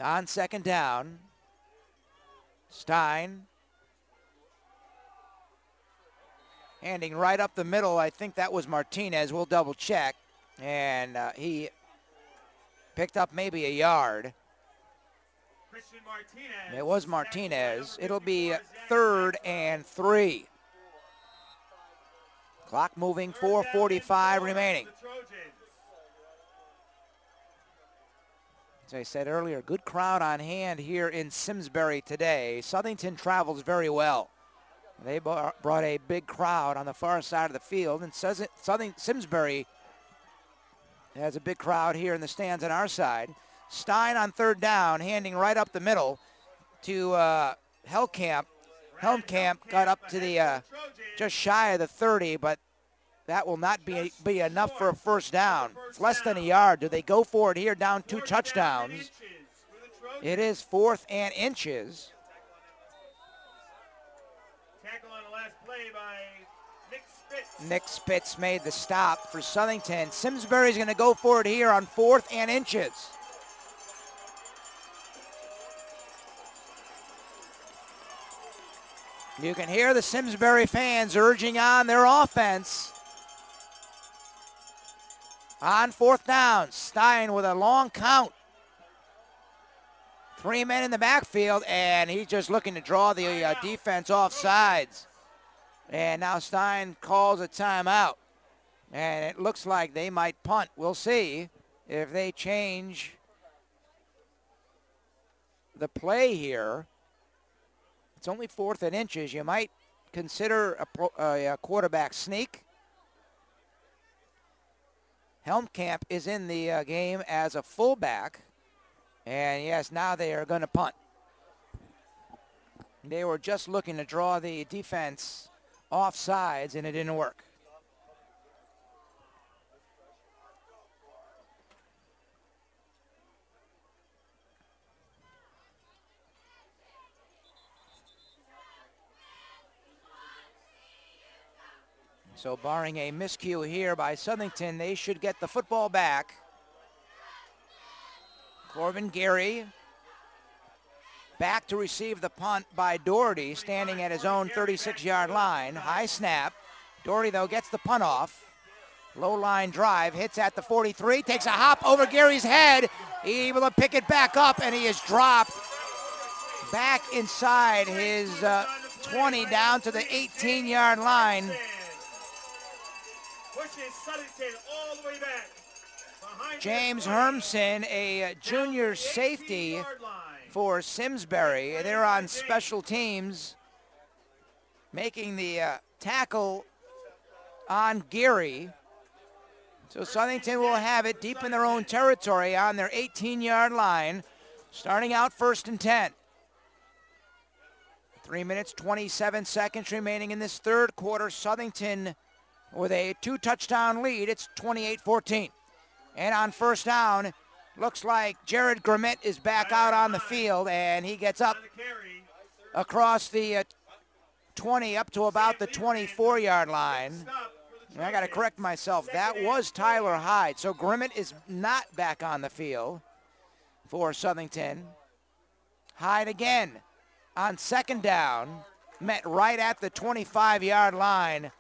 On second down, Stein handing right up the middle. I think that was Martinez. We'll double check. And he picked up maybe a yard. It was Martinez. It'll be 3rd and 3. Clock moving, 4:45 remaining. As I said earlier, good crowd on hand here in Simsbury today. Southington travels very well. They brought a big crowd on the far side of the field, and Simsbury has a big crowd here in the stands on our side. Stein on 3rd down, handing right up the middle to Helmkamp. Helmkamp got up to the just shy of the 30, but that will not be enough for a 1st down. It's less than a yard. Do they go for it here, down 2 touchdowns? It is 4th and inches. Tackle on the last play by Nick Spitz. Nick Spitz made the stop for Southington. Simsbury's going to go for it here on 4th and inches. You can hear the Simsbury fans urging on their offense. On 4th down, Stein with a long count. 3 men in the backfield, and he's just looking to draw the defense off sides. And now Stein calls a timeout. And it looks like they might punt. We'll see if they change the play here. It's only 4th and inches. You might consider a quarterback sneak. Helmkamp is in the game as a fullback. And yes, now they are going to punt. They were just looking to draw the defense off sides, and it didn't work. So barring a miscue here by Southington, they should get the football back. Corbin Gary back to receive the punt by Doherty, standing at his own 36-yard line. High snap. Doherty, though, gets the punt off. Low line drive, hits at the 43, takes a hop over Gary's head. Able to pick it back up, and he is dropped back inside his 20 down to the 18-yard line. Pushes Southington all the way back. James Hermson, a junior safety for Simsbury. They're on special teams, making the tackle on Gary. So Southington will have it deep in their own territory on their 18-yard line, starting out 1st and 10. 3 minutes, 27 seconds remaining in this 3rd quarter. Southington with a 2-touchdown lead. It's 28-14. And on 1st down, looks like Jared Grimmett is back out on the field, and he gets up across the 20 up to about the 24-yard line. And I got to correct myself. That was Tyler Hyde. So Grimmett is not back on the field for Southington. Hyde again on 2nd down, met right at the 25-yard line,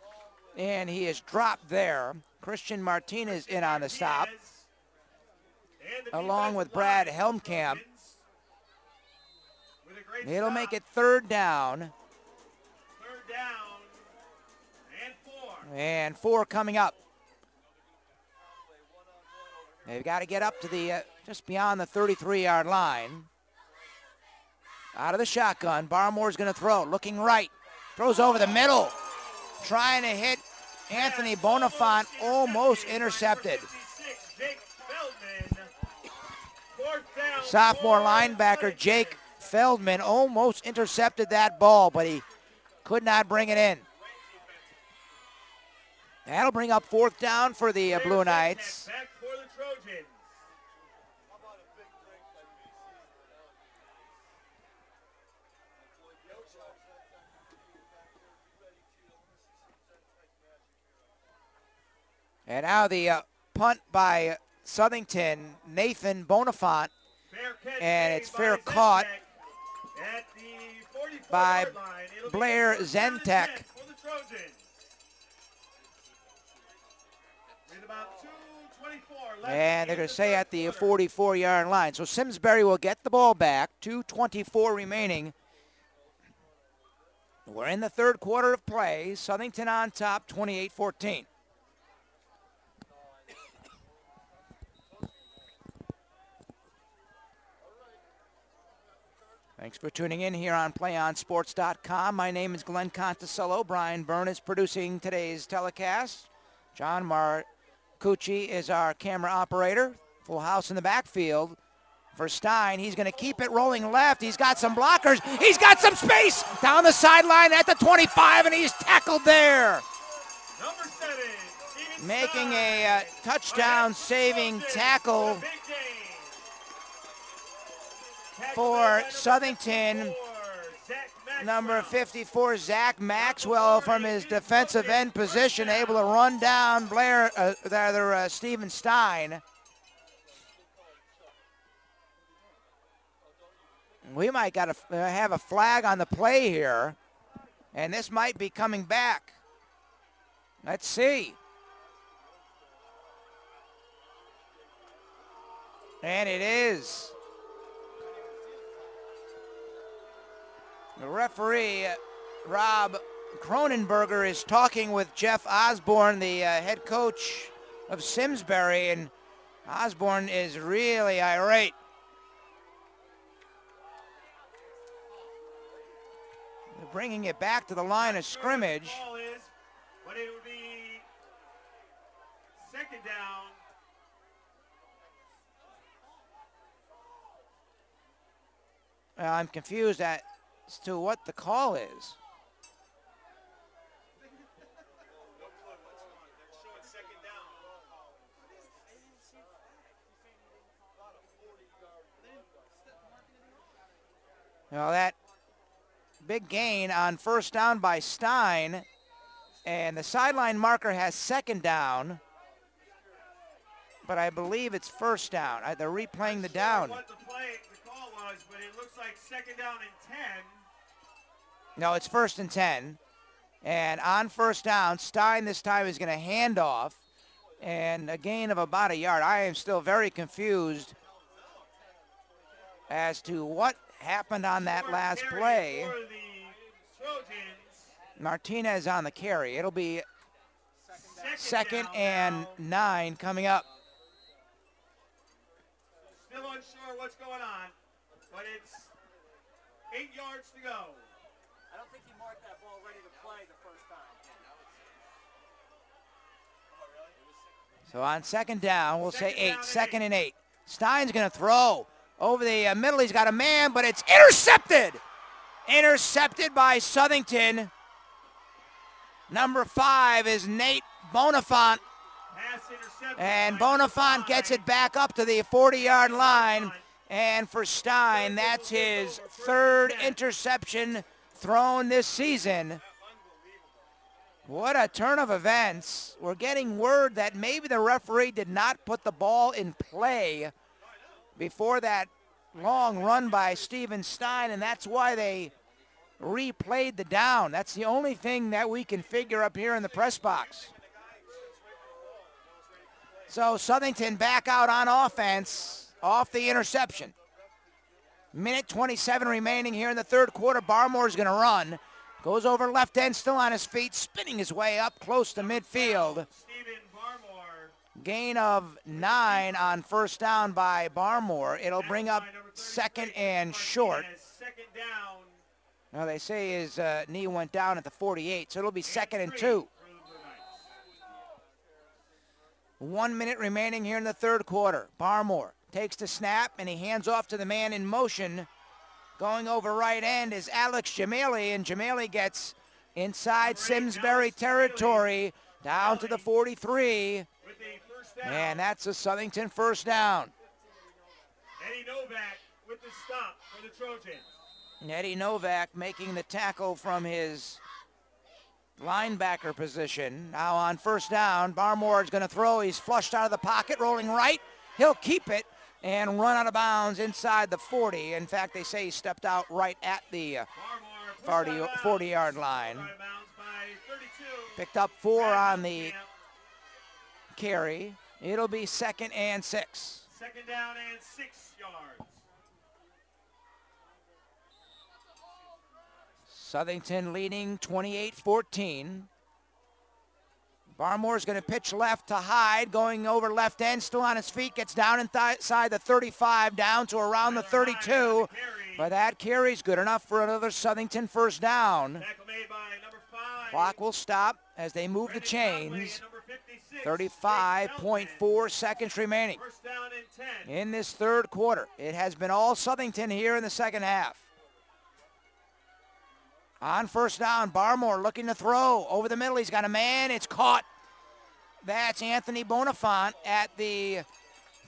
and he is dropped there. Christian Martinez in on the stop, along with Brad Helmkamp. It'll make it 3rd down. 3rd down and 4. And 4 coming up. They've got to get up to the just beyond the 33-yard line. Out of the shotgun, Barmore's going to throw, looking right. Throws over the middle, trying to hit Anthony Bonifant, almost intercepted. Sophomore linebacker Jake Feldman almost intercepted that ball, but he could not bring it in. That'll bring up 4th down for the Blue Knights. Back for the Trojans. And now the punt by Southington, Nathan Bonifant, and it's fair caught by Blair Zentek. With about And they're going to stay at the 44-yard line. So Simsbury will get the ball back. 2:24 remaining. We're in the third quarter of play. Southington on top, 28-14. Thanks for tuning in here on PlayOnSports.com. My name is Glenn Conticello. Brian Byrne is producing today's telecast. John Marcucci is our camera operator. Full house in the backfield for Stein. He's going to keep it rolling left. He's got some blockers. He's got some space down the sideline at the 25, and he's tackled there. Number 7, Steven Making Stein. a touchdown-saving tackle for Southington. Number 54, Zach Maxwell, from his defensive end position, able to run down Steven Stein. We might got to have a flag on the play here, and this might be coming back. Let's see. And it is. The referee, Rob Cronenberger, is talking with Jeff Osborne, the head coach of Simsbury, and Osborne is really irate. They're bringing it back to the line of scrimmage. But it would be second down. I'm confused as to what the call is. Well, that big gain on first down by Stein, and the sideline marker has second down, but I believe it's first down. They're replaying the down. What the call was, but it looks like second down and 10. No, it's first and 10. And on first down, Stein this time is going to hand off, and a gain of about a yard. I am still very confused as to what happened on that last play. Martinez on the carry. It'll be second and 9 coming up. Still unsure what's going on, but it's 8 yards to go. I don't think he marked that ball ready to play the first time. So on second down, we'll say 8. Second and 8. Stein's going to throw over the middle. He's got a man, but it's intercepted. Intercepted by Southington. Number 5 is Nate Bonifant. And Bonifant gets it back up to the 40-yard line. And for Stein, that's his third interception thrown this season. What a turn of events. We're getting word that maybe the referee did not put the ball in play before that long run by Steven Stein, and that's why they replayed the down. That's the only thing that we can figure up here in the press box. So Southington back out on offense off the interception. Minute 27 remaining here in the third quarter. Barmore's going to run. Goes over left end, still on his feet, spinning his way up close to midfield. Gain of 9 on first down by Barmore. It'll bring up second and short. Now they say his knee went down at the 48, so it'll be second and 2. 1 minute remaining here in the third quarter. Barmore takes the snap, and he hands off to the man in motion. Going over right end is Alex Jamali, and Jamali gets inside Simsbury territory down to the 43. And that's a Southington first down. Eddie Novak with the stop for the Trojans. Eddie Novak making the tackle from his linebacker position. Now on first down, Barmore is going to throw. He's flushed out of the pocket, rolling right. He'll keep it and run out of bounds inside the 40. In fact, they say he stepped out right at the 40-yard line. Picked up 4 on the carry. It'll be 2nd and 6. 2nd down and 6 yards. Southington leading 28-14. Barmore's going to pitch left to Hyde, going over left end, still on his feet, gets down inside the 35, down to around the 32. But that carry's good enough for another Southington first down. Tackle made by number 5. Clock will stop as they move the chains. 35.4 seconds remaining First down and 10. in this third quarter. It has been all Southington here in the second half. On first down, Barmore looking to throw. Over the middle, he's got a man. It's caught. That's Anthony Bonifant at the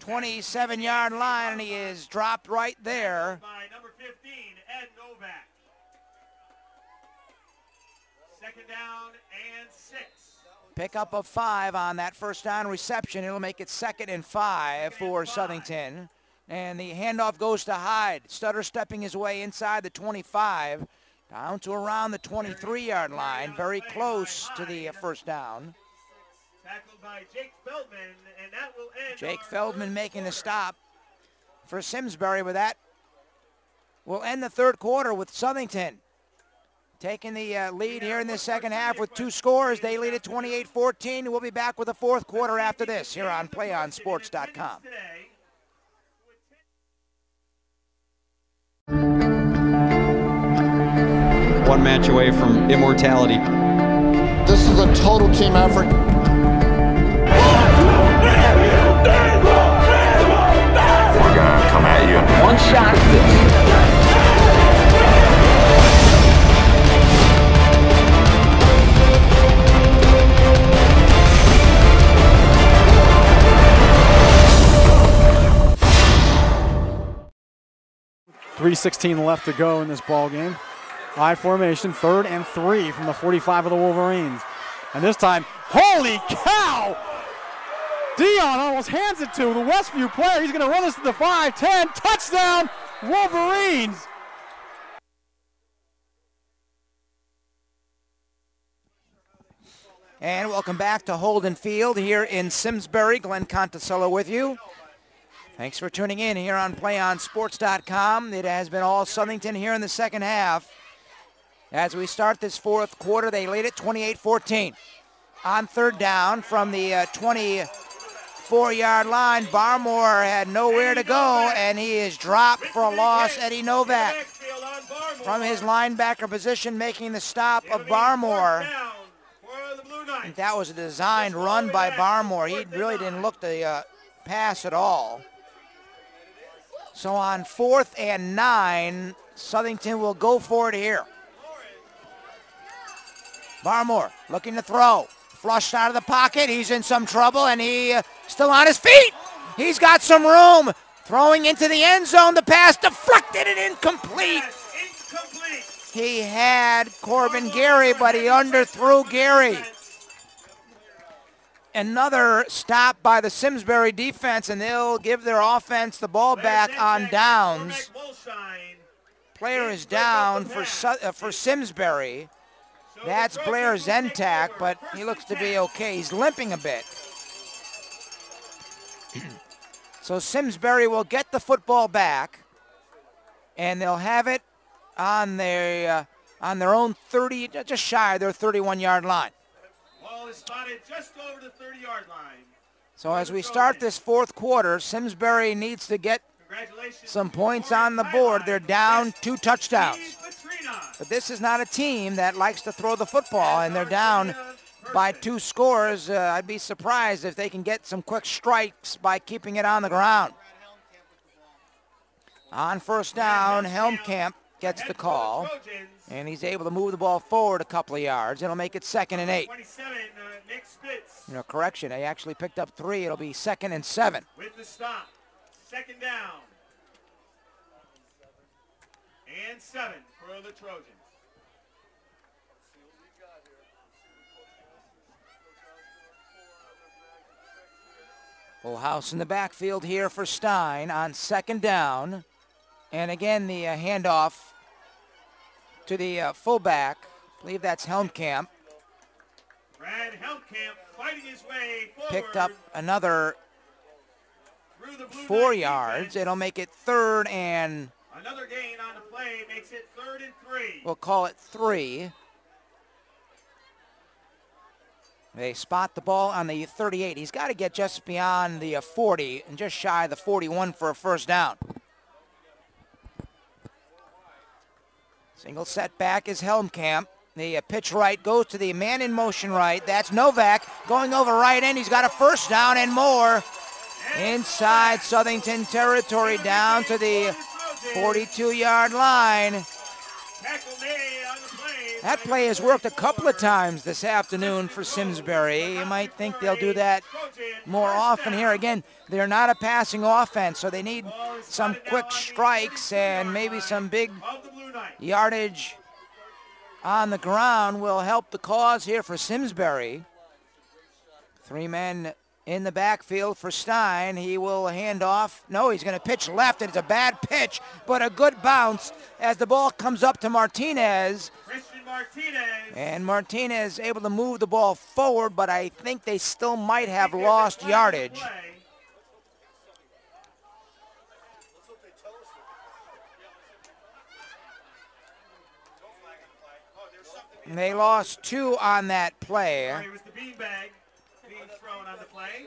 27-yard line, and he is dropped right there. By number 15, Ed Novak. 2nd down and 6. Pickup of 5 on that first down reception. It'll make it 2nd and 5 for Southington. And the handoff goes to Hyde. Stutter stepping his way inside the 25, down to around the 23-yard line, very close to the first down. Tackled by Jake Feldman, and that will end. Jake our Feldman third making the quarter. stop for Simsbury, with that will end the third quarter with Southington taking the lead here in the second half with 2 scores. They lead at 28-14. We'll be back with the fourth quarter after this here on PlayOnSports.com. One match away from immortality. This is a total team effort. We're gonna come at you. One shot. 3:16 left to go in this ball game. I formation, 3rd and 3 from the 45 of the Wolverines. And this time, holy cow! Dion almost hands it to the Westview player. He's going to run this to the 5-10. Touchdown, Wolverines! And welcome back to Holden Field here in Simsbury. Glenn Conticello with you. Thanks for tuning in here on PlayOnSports.com. It has been all Southington here in the second half. As we start this fourth quarter, they lead it 28-14. On third down from the 24-yard line, Barmore had nowhere to go, and he is dropped for a loss. Eddie Novak from his linebacker position making the stop of Barmore. I think that was a designed run by Barmore. He really didn't look to pass at all. So on 4th and 9, Southington will go for it here. Barmore looking to throw. Flushed out of the pocket. He's in some trouble, and he still on his feet. He's got some room. Throwing into the end zone. The pass deflected and incomplete. He had Corbin Gary, but he underthrew Gary. Another stop by the Simsbury defense, and they'll give their offense the ball back on downs. Player is down for Simsbury. That's Blair Zentak, but he looks to be okay. He's limping a bit. So Simsbury will get the football back, and they'll have it on their own 30, just shy of their 31-yard line. Ball is spotted just over the 30-yard line. So as we start this fourth quarter, Simsbury needs to get some points on the board. They're down 2 touchdowns. But this is not a team that likes to throw the football, and they're down by 2 scores. I'd be surprised if they can get some quick strikes by keeping it on the ground. On first down, Helmkamp gets the call, and he's able to move the ball forward a couple of yards. It'll make it 2nd and 8. 27, Nick Spitz. No, correction, they actually picked up 3. It'll be 2nd and 7. With the stop. 2nd down. And 7 for the Trojans. Full house in the backfield here for Stein on 2nd down. And again, the handoff to the fullback. I believe that's Helmkamp. Brad Helmkamp fighting his way forward. Picked up another through the Blue 4 Knight yards. defense. It'll make it 3rd and Another gain on the play makes it 3rd and 3. we'll call it 3. They spot the ball on the 38. He's got to get just beyond the 40 and just shy of the 41 for a first down. Single setback is Helmkamp. The pitch right goes to the man in motion right. That's Novak going over right end. He's got a first down and more. Inside Southington territory down to the 42-yard line. That play has worked a couple of times this afternoon for Simsbury. You might think they'll do that more often here. Again, they're not a passing offense, so they need some quick strikes and maybe some big yardage on the ground will help the cause here for Simsbury. 3 men in the backfield for Stein. He will hand off. No, he's going to pitch left, and it's a bad pitch, but a good bounce as the ball comes up to Martinez. And Martinez able to move the ball forward, but I think they still might have lost yardage. And they lost 2 on that play. It was the beanbag being thrown on the play.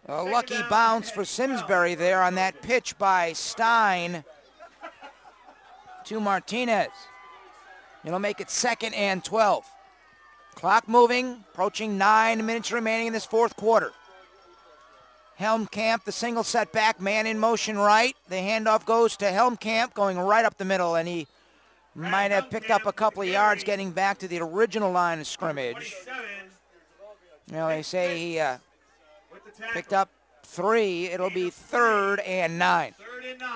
A lucky bounce for Simsbury there on that pitch by Stein to Martinez. It'll make it 2nd and 12. Clock moving, approaching 9 minutes remaining in this 4th quarter. Helmkamp, the single setback, man in motion right. The handoff goes to Helmkamp, going right up the middle, and he might have picked up a couple of yards getting back to the original line of scrimmage. You know, they say he picked up 3. It'll be 3rd and 9. 3rd and 9.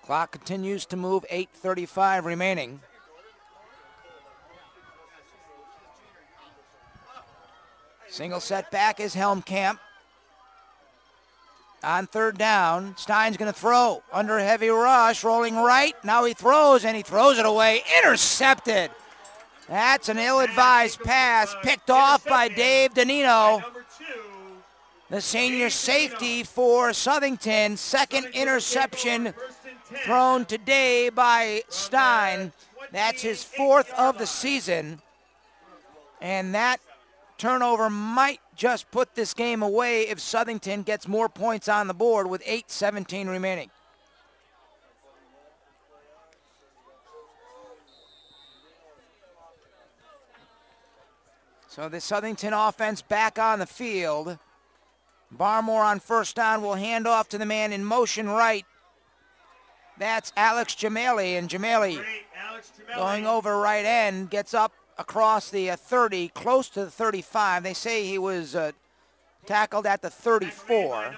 Clock continues to move, 8:35 remaining. Single setback is Helmkamp. On 3rd down, Stein's going to throw under a heavy rush, rolling right. Now he throws, and he throws it away. Intercepted. That's an ill-advised pass picked off by Dave Danino, the senior safety for Southington. 2nd interception thrown today by Stein. That's his 4th of the season. And that turnover might just put this game away if Southington gets more points on the board with 8:17 remaining. So the Southington offense back on the field. Barmore on 1st down will hand off to the man in motion right. That's Alex Jamali, and Jamali going over right end, gets up across the 30, close to the 35. They say he was tackled at the 34.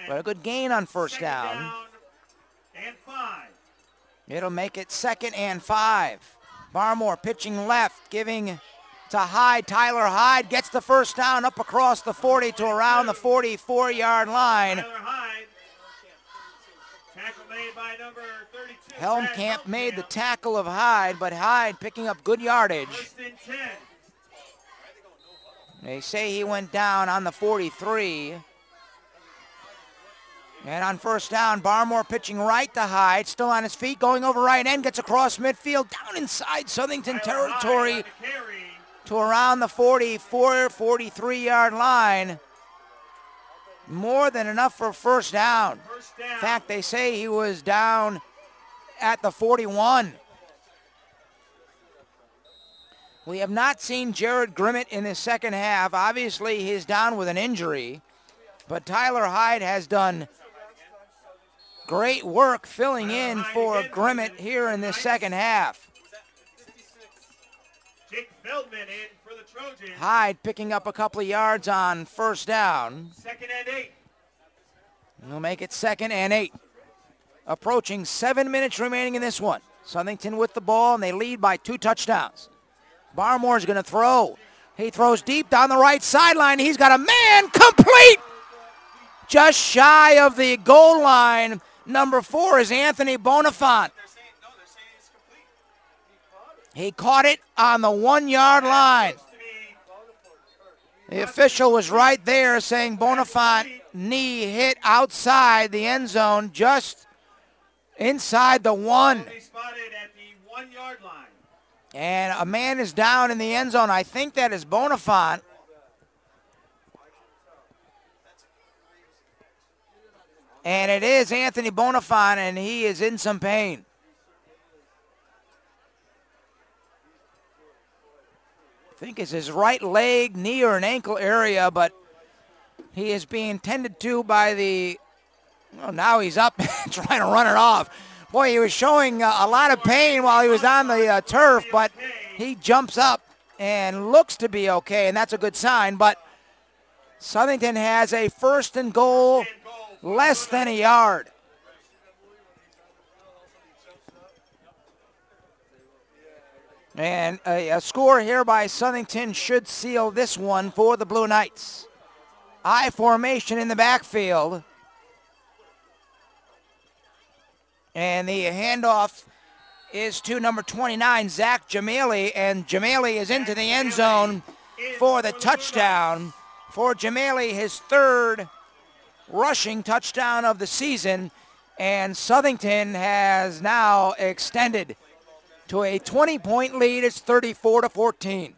But a good gain on 1st down. It'll make it 2nd and 5. Barmore pitching left, giving to Hyde. Tyler Hyde gets the 1st down up across the 40 to around the 44-yard line. Helmkamp made the tackle of Hyde, but Hyde picking up good yardage. They say he went down on the 43. And on 1st down, Barmore pitching right to Hyde, still on his feet, going over right end, gets across midfield, down inside Southington territory to around the 44, 43-yard line. More than enough for a 1st down. In fact, they say he was down at the 41. We have not seen Jared Grimmett in the 2nd half. Obviously, he's down with an injury, but Tyler Hyde has done great work filling in for Grimmett here in this 2nd half. Jake Feldman in for the Trojans. Hyde picking up a couple of yards on 1st down. 2nd and 8. We'll make it 2nd and 8. Approaching 7 minutes remaining in this one. Southington with the ball, and they lead by 2 touchdowns. Barmore's going to throw. He throws deep down the right sideline. He's got a man complete. Just shy of the goal line. Number 4 is Anthony Bonifant. He caught it on the 1 yard line. The official was right there saying Bonifant knee hit outside the end zone, just inside the 1. And a man is down in the end zone. I think that is Bonifant. And it is Anthony Bonifant, and he is in some pain. I think it's his right leg, knee, or an ankle area, but he is being tended to by the, well, now he's up trying to run it off. Boy, he was showing a lot of pain while he was on the turf, but he jumps up and looks to be okay, and that's a good sign. But Southington has a 1st and goal, less than a yard. And a score here by Southington should seal this one for the Blue Knights. I formation in the backfield. And the handoff is to number 29, Zach Jamali, and Jamali is into the end zone for the touchdown. For Jamali, his 3rd rushing touchdown of the season, and Southington has now extended to a 20-point lead. It's 34-14.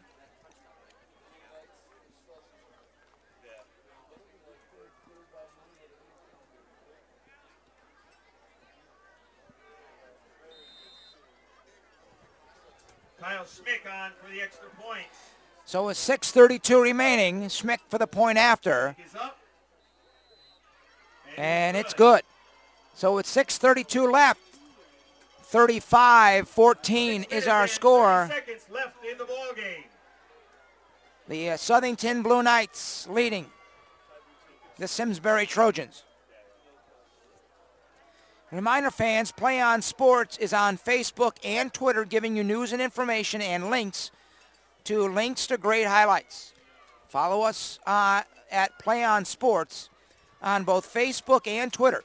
Kyle Schmick on for the extra point. So with 6:32 remaining, Schmick for the point after. And it's good. So with 6:32 left, 35-14 is our score. Seconds left in the ball game. The Southington Blue Knights leading the Simsbury Trojans. Reminder, fans, Play On Sports is on Facebook and Twitter, giving you news and information and links to great highlights. Follow us at Play On Sports on both Facebook and Twitter.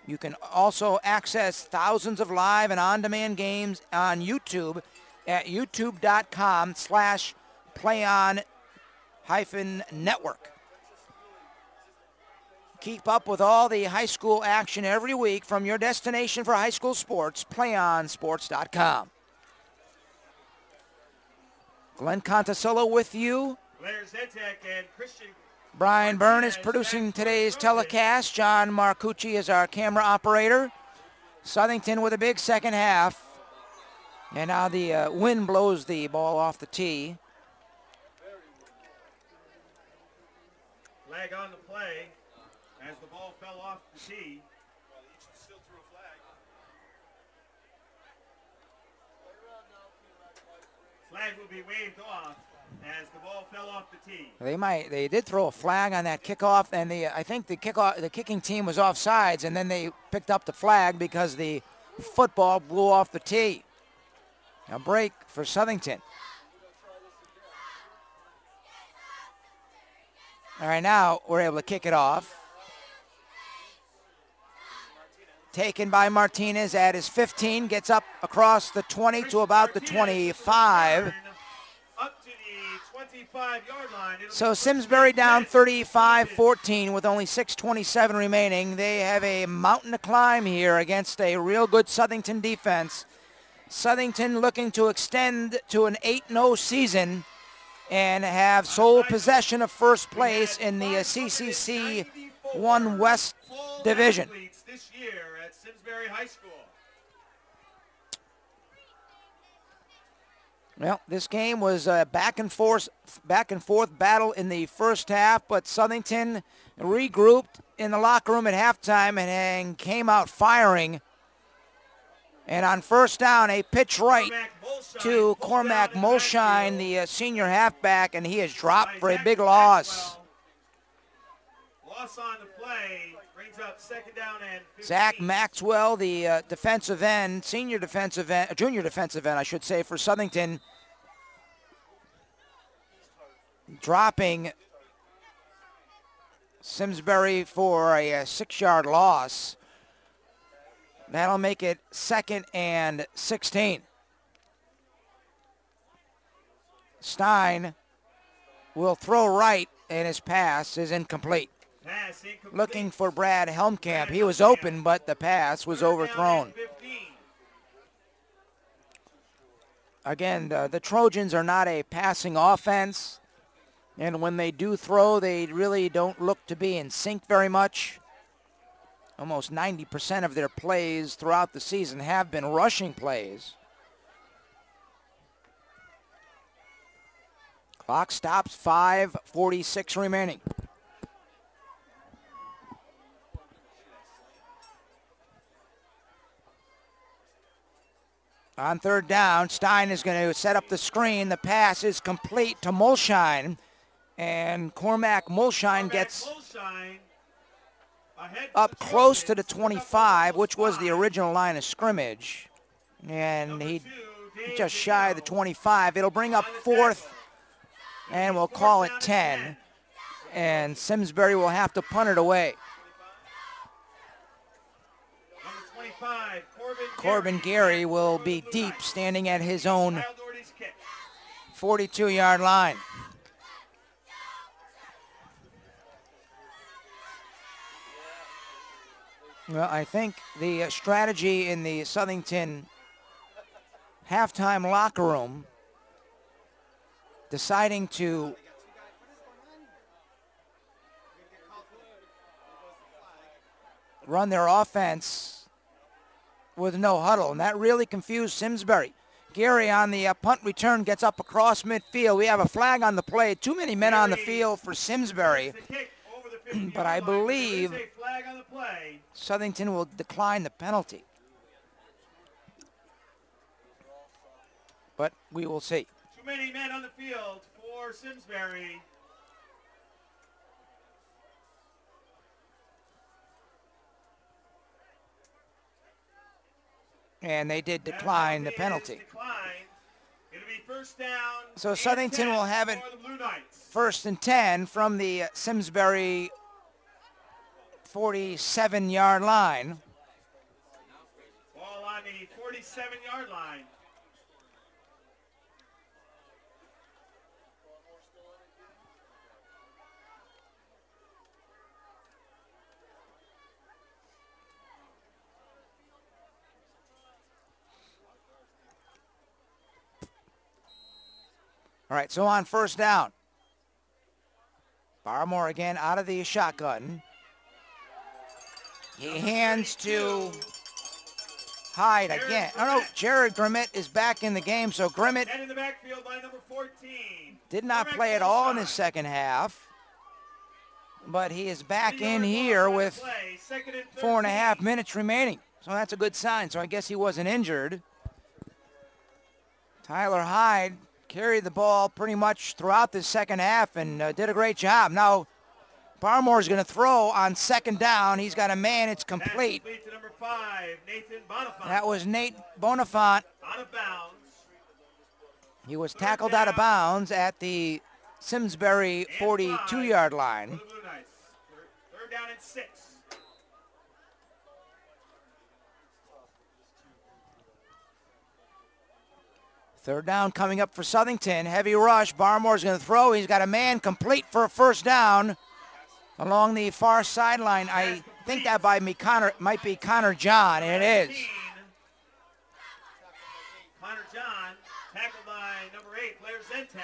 You can also access thousands of live and on-demand games on YouTube at youtube.com/playon-network. Keep up with all the high school action every week from your destination for high school sports, playonsports.com. Glenn Contasillo with you. Blair Zentek and Christian. Brian Byrne is producing today's telecast. John Marcucci is our camera operator. Southington with a big second half. And now the wind blows the ball off the tee. Flag on the play as the ball fell off the tee. Flag will be waved off as the ball fell off the tee. They did throw a flag on that kickoff, and I think the kicking team was offsides, and then they picked up the flag because the football blew off the tee. A break for Southington. All right, now we're able to kick it off. Taken by Martinez at his 15, gets up across the 20 to about the 25. Up to the 25-yard line. So Simsbury down 35-14 with only 6:27 remaining. They have a mountain to climb here against a real good Southington defense. Southington looking to extend to an 8-0 season and have sole possession of first place in the CCC 1 West Division. This year at Simsbury High School. Well, this game was a back and forth battle in the first half, but Southington regrouped in the locker room at halftime and came out firing. And on first down, a pitch right to Cormac Molshine, the senior halfback, and he is dropped for a big loss. Loss on the play brings up second down and 15. Zach Maxwell, the defensive end, junior defensive end, I should say, for Southington, dropping Simsbury for a 6-yard loss. That'll make it 2nd and 16. Stein will throw right, and his pass is incomplete. Pass incomplete. Looking for Brad Helmkamp. He was open, but the pass was overthrown. Again, the Trojans are not a passing offense, and when they do throw, they really don't look to be in sync very much. Almost 90% of their plays throughout the season have been rushing plays. Clock stops, 5:46 remaining. On third down, Stein is going to set up the screen. The pass is complete to Mulshine, and Cormac Mulshine gets up close to the 25, which was the original line of scrimmage, and he just shy of the 25. It'll bring up fourth, and we'll call it 10, and Simsbury will have to punt it away. Corbin Gary will be deep, standing at his own 42-yard line. Well, I think the strategy in the Southington halftime locker room, deciding to run their offense with no huddle, and that really confused Simsbury. Gary on the punt return gets up across midfield. We have a flag on the play. Too many men on the field for Simsbury, but I believe Southington will decline the penalty. But we will see. Too many men on the field for Simsbury. And they did decline the penalty. So Southington will have it 1st and 10 from the Simsbury 47-yard line. Ball on the 47-yard line. All right, so on first down, Barmore again out of the shotgun. He hands to Hyde again. Oh no, Jared Grimmett is back in the game, so Grimmett in the backfield by number 14. Did not play at all in the second half, but he is back in here with 4.5 minutes remaining. So that's a good sign. So I guess he wasn't injured. Tyler Hyde carried the ball pretty much throughout the second half and did a great job. Now, Barmore's going to throw on second down. He's got a man. It's complete. To number 5, Nathan Bonifant. That was Nate Bonifant. Out of bounds. He was tackled out of bounds at the Simsbury 42-yard line. Third down and 6. Third down coming up for Southington. Heavy rush. Barmore's going to throw. He's got a man complete for a first down along the far sideline. I think that might be Connor John, and it is. Connor John, tackled by number 8, Blair Zentek.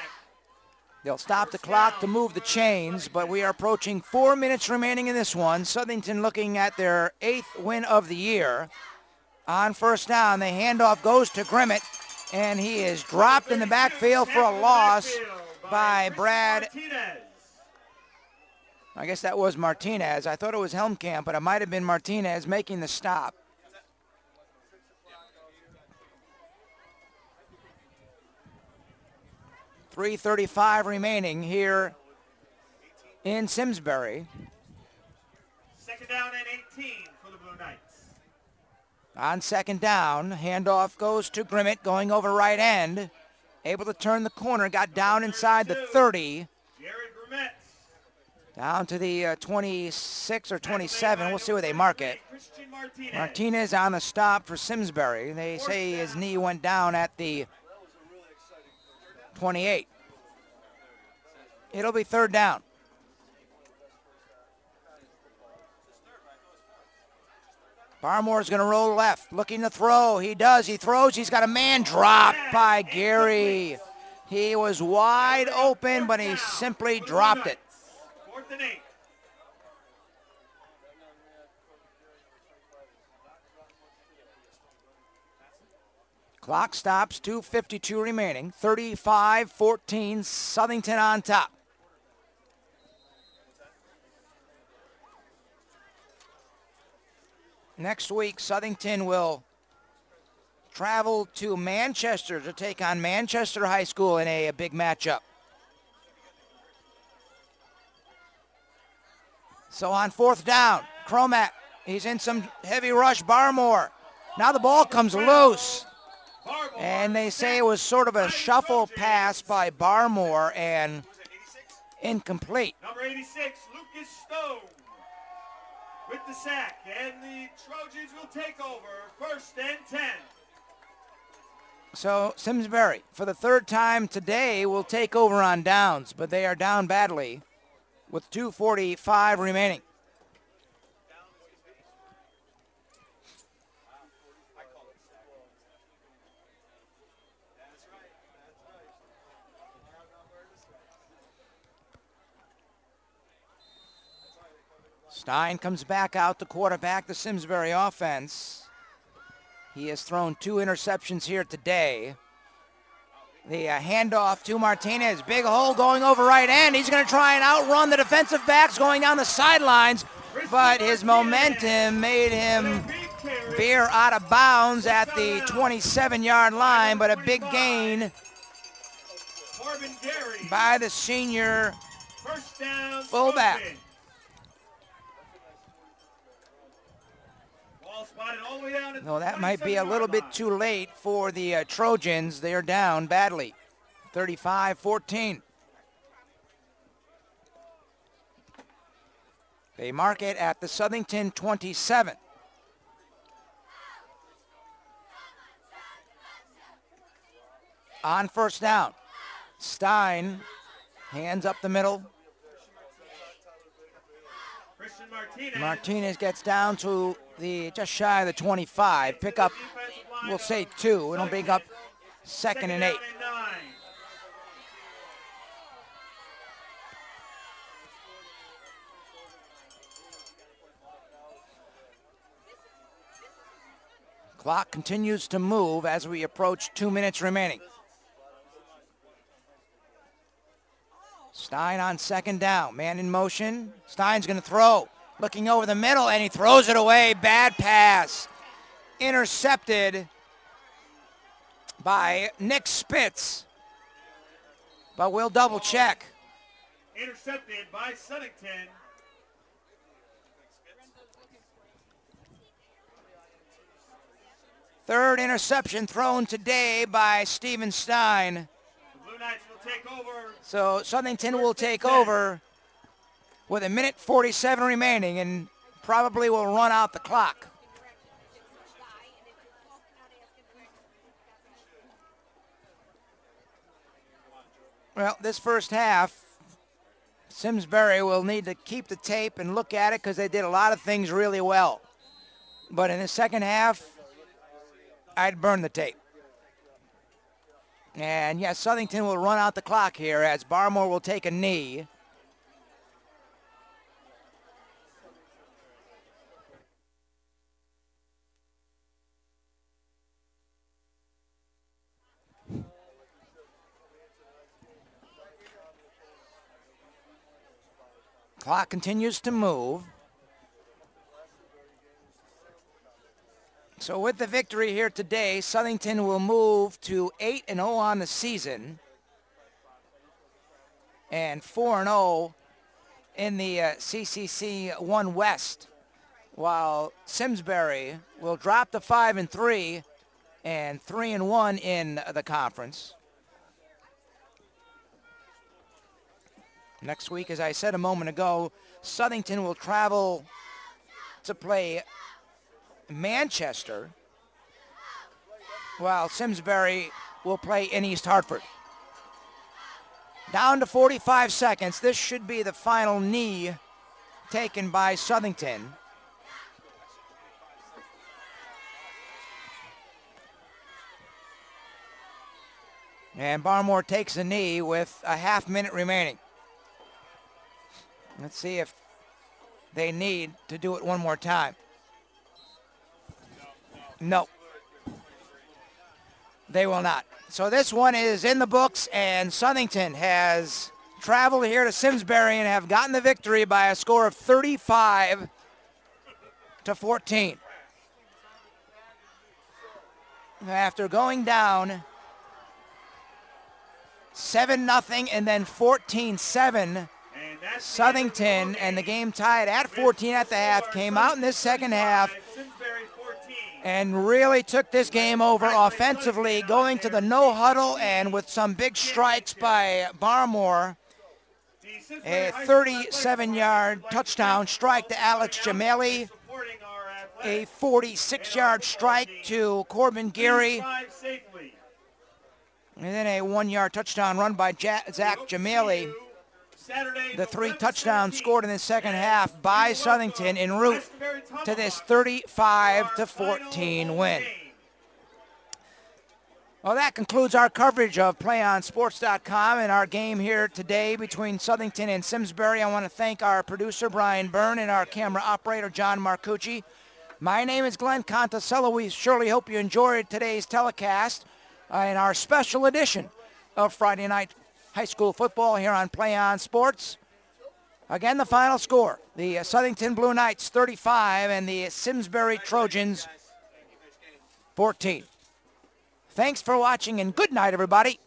They'll stop the clock to move the chains, but we are approaching 4 minutes remaining in this one. Southington looking at their 8th win of the year. On first down, the handoff goes to Grimmett, and he is dropped in the backfield for a loss by Brad. I guess that was Martinez. I thought it was Helmkamp, but it might have been Martinez making the stop. .335 remaining here in Simsbury. Second down and 18 for the Blue Knights. On second down, handoff goes to Grimmett, going over right end. Able to turn the corner, got down inside the 30. Jared Grimmett. Down to the 26 or 27. We'll see where they mark it. Martinez on the stop for Simsbury. They say his knee went down at the 28. It'll be third down. Barmore's going to roll left, looking to throw. He does. He throws. He's got a man dropped by Gary. He was wide open, but he simply dropped it. 4th and 8. Clock stops, 2:52 remaining. 35-14, Southington on top. Next week, Southington will travel to Manchester to take on Manchester High School in a big matchup. So on 4th down, Cromack, he's in some heavy rush. Barmore. Now the ball comes loose. And they say it was sort of a shuffle pass by Barmore and incomplete. Number 86, Lucas Stone with the sack. And the Trojans will take over 1st and 10. So Simsbury, for the 3rd time today, will take over on downs, but they are down badly with 2:45 remaining. Stein comes back out, the quarterback, the Simsbury offense. He has thrown 2 interceptions here today. The handoff to Martinez. Big hole going over right end. He's going to try and outrun the defensive backs going down the sidelines, but his momentum made him veer out of bounds at the 27-yard line, but a big gain by the senior fullback. No, that might be a little bit too late for the Trojans. They are down badly, 35-14. They mark it at the Southington 27. On 1st down, Stein hands up the middle. Martinez gets down to the just shy of the 25. Pick up, we'll say 2. It'll pick up 2nd and 8. Clock continues to move as we approach 2 minutes remaining. Stein on 2nd down. Man in motion. Stein's going to throw. Looking over the middle, and he throws it away. Bad pass. Intercepted by Nick Spitz. But we'll double check. Intercepted by Southington. Third interception thrown today by Steven Stein. The Blue Knights will take over. So Southington will take over with 1:47 remaining and probably will run out the clock. Well, this first half, Simsbury will need to keep the tape and look at it because they did a lot of things really well. But in the second half, I'd burn the tape. And yes, Southington will run out the clock here as Barmore will take a knee. Clock continues to move. So with the victory here today, Southington will move to 8-0 on the season and 4-0 in the CCC 1 West, while Simsbury will drop to 5-3 and 3-1 in the conference. Next week, as I said a moment ago, Southington will travel to play Manchester, while Simsbury will play in East Hartford. Down to 45 seconds. This should be the final knee taken by Southington. And Barmore takes a knee with a half-minute remaining. Let's see if they need to do it one more time. No. They will not. So this one is in the books, and Southington has traveled here to Simsbury and have gotten the victory by a score of 35-14. After going down 7-0 and then 14-7, Southington, and the game tied at 14 at the half, came out in this second half and really took this game over offensively, going to the no huddle and with some big strikes by Barmore. A 37-yard touchdown strike to Alex Jamali, a 46-yard strike to Corbin Geary, and then a 1-yard touchdown run by Zach Jamali. The 3 touchdowns scored in the second half by Southington en route to this 35-14 win. Well, that concludes our coverage of PlayOnSports.com and our game here today between Southington and Simsbury. I want to thank our producer, Brian Byrne, and our camera operator, John Marcucci. My name is Glenn Contasello. We surely hope you enjoyed today's telecast in our special edition of Friday Night High School Football here on Play On Sports. Again, the final score, the Southington Blue Knights 35 and the Simsbury Trojans 14. Thanks for watching, and good night, everybody.